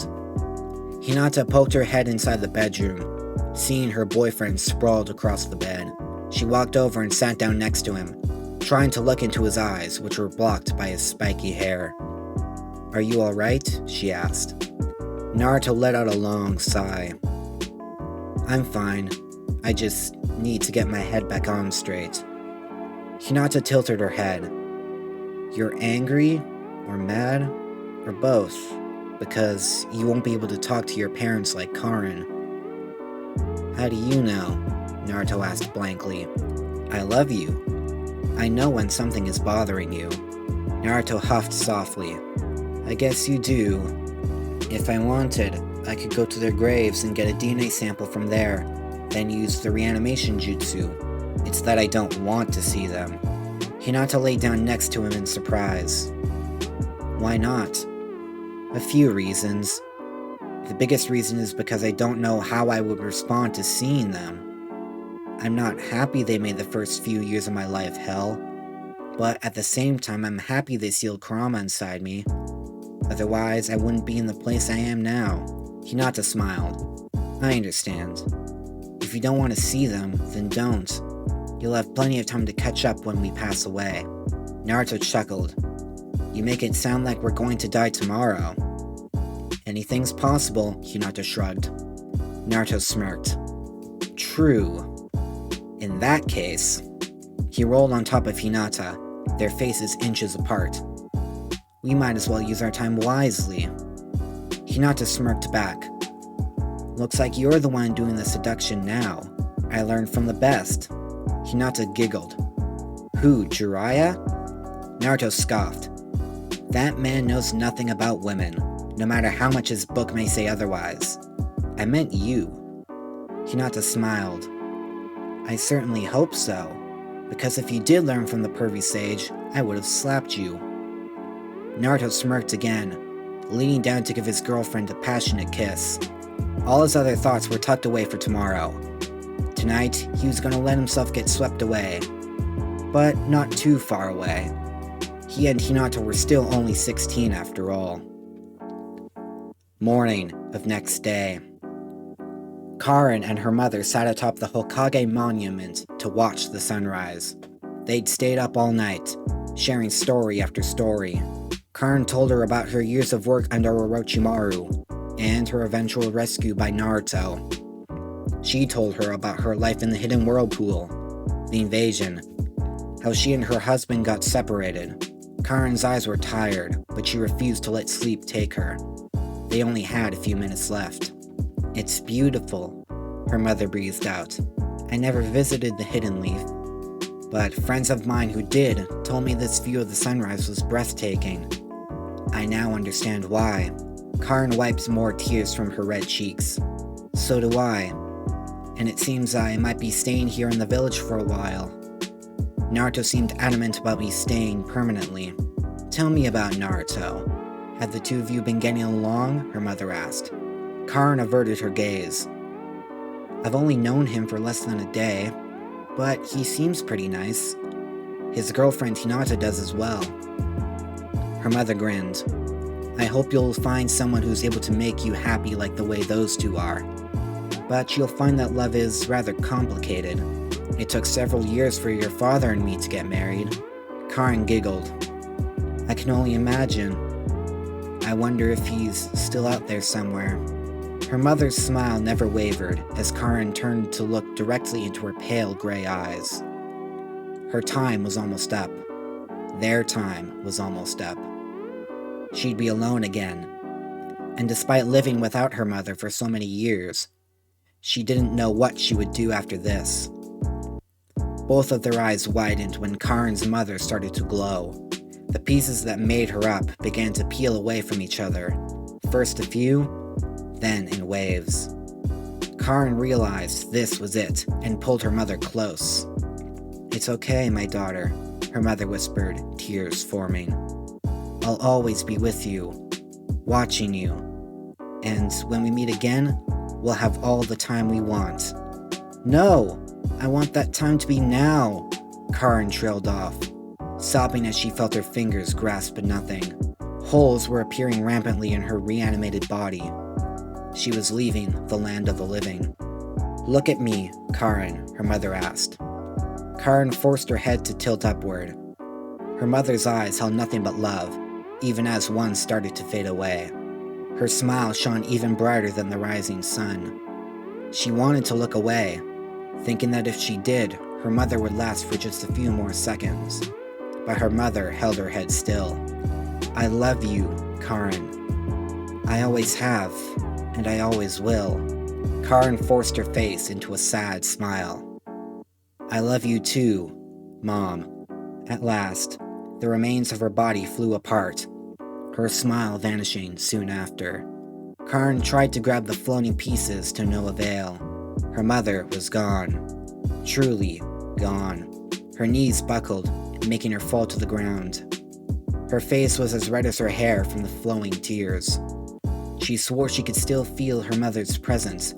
Hinata poked her head inside the bedroom, seeing her boyfriend sprawled across the bed. She walked over and sat down next to him, trying to look into his eyes, which were blocked by his spiky hair. "Are you alright?" she asked. Naruto let out a long sigh. "I'm fine. I just need to get my head back on straight." Hinata tilted her head. "You're angry, or mad, or both, because you won't be able to talk to your parents like Karin." "How do you know?" Naruto asked blankly. "I love you. I know when something is bothering you." Naruto huffed softly. "I guess you do. If I wanted, I could go to their graves and get a DNA sample from there, then use the reanimation jutsu. It's that I don't want to see them." Hinata lay down next to him in surprise. "Why not?" "A few reasons. The biggest reason is because I don't know how I would respond to seeing them. I'm not happy they made the first few years of my life hell, but at the same time I'm happy they sealed Kurama inside me. Otherwise, I wouldn't be in the place I am now." Hinata smiled. "I understand. If you don't want to see them, then don't. You'll have plenty of time to catch up when we pass away." Naruto chuckled. "You make it sound like we're going to die tomorrow." "Anything's possible," Hinata shrugged. Naruto smirked. "True. In that case..." He rolled on top of Hinata, their faces inches apart. "We might as well use our time wisely." Hinata smirked back. "Looks like you're the one doing the seduction now. I learned from the best." Hinata giggled. "Who, Jiraiya?" Naruto scoffed. "That man knows nothing about women, no matter how much his book may say otherwise. I meant you." Hinata smiled. "I certainly hope so, because if you did learn from the pervy sage, I would have slapped you." Naruto smirked again, leaning down to give his girlfriend a passionate kiss. All his other thoughts were tucked away for tomorrow. Tonight, he was going to let himself get swept away, but not too far away. He and Hinata were still only 16 after all. Morning of next day. Karin and her mother sat atop the Hokage monument to watch the sunrise. They'd stayed up all night, sharing story after story. Karin told her about her years of work under Orochimaru, and her eventual rescue by Naruto. She told her about her life in the Hidden Whirlpool, the invasion, how she and her husband got separated. Karin's eyes were tired, but she refused to let sleep take her. They only had a few minutes left. "It's beautiful," her mother breathed out. "I never visited the Hidden Leaf, but friends of mine who did told me this view of the sunrise was breathtaking. I now understand why." Karin wipes more tears from her red cheeks. "So do I. And it seems I might be staying here in the village for a while." Naruto seemed adamant about me staying permanently. Tell me about Naruto. Have the two of you been getting along? Her mother asked. Karin averted her gaze. I've only known him for less than a day, but he seems pretty nice. His girlfriend Hinata does as well. Her mother grinned. I hope you'll find someone who's able to make you happy like the way those two are. But you'll find that love is rather complicated. It took several years for your father and me to get married. Karin giggled. I can only imagine. I wonder if he's still out there somewhere. Her mother's smile never wavered as Karin turned to look directly into her pale gray eyes. Her time was almost up. Their time was almost up. She'd be alone again. And despite living without her mother for so many years, she didn't know what she would do after this. Both of their eyes widened when Karin's mother started to glow. The pieces that made her up began to peel away from each other, first a few, then in waves. Karin realized this was it and pulled her mother close. It's okay, my daughter, her mother whispered, tears forming. I'll always be with you, watching you. And when we meet again, we'll have all the time we want. No! I want that time to be now! Karin trailed off, sobbing as she felt her fingers grasp at nothing. Holes were appearing rampantly in her reanimated body. She was leaving the land of the living. Look at me, Karin, her mother asked. Karin forced her head to tilt upward. Her mother's eyes held nothing but love, even as one started to fade away. Her smile shone even brighter than the rising sun. She wanted to look away, thinking that if she did, her mother would last for just a few more seconds. But her mother held her head still. I love you, Karin. I always have, and I always will. Karin forced her face into a sad smile. I love you too, Mom. At last, the remains of her body flew apart, her smile vanishing soon after. Karin tried to grab the floating pieces to no avail. Her mother was gone. Truly gone. Her knees buckled, making her fall to the ground. Her face was as red as her hair from the flowing tears. She swore she could still feel her mother's presence,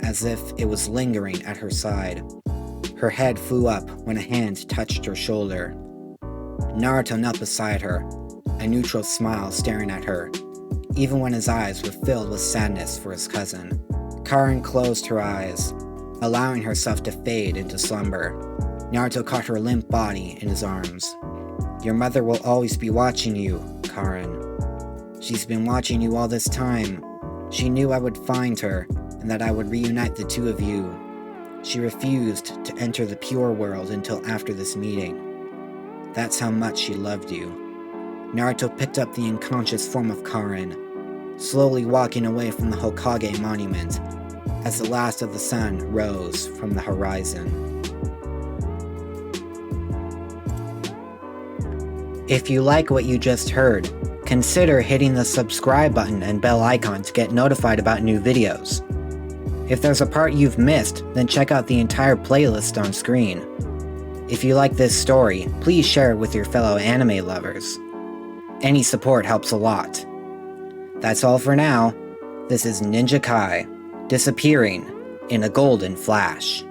as if it was lingering at her side. Her head flew up when a hand touched her shoulder. Naruto knelt beside her, a neutral smile staring at her, even when his eyes were filled with sadness for his cousin. Karin closed her eyes, allowing herself to fade into slumber. Naruto caught her limp body in his arms. Your mother will always be watching you, Karin. She's been watching you all this time. She knew I would find her, and that I would reunite the two of you. She refused to enter the pure world until after this meeting. That's how much she loved you. Naruto picked up the unconscious form of Karin, slowly walking away from the Hokage monument as the last of the sun rose from the horizon. If you like what you just heard, consider hitting the subscribe button and bell icon to get notified about new videos. If there's a part you've missed, then check out the entire playlist on screen. If you like this story, please share it with your fellow anime lovers. Any support helps a lot. That's all for now. This is Ninja Kai, disappearing in a golden flash.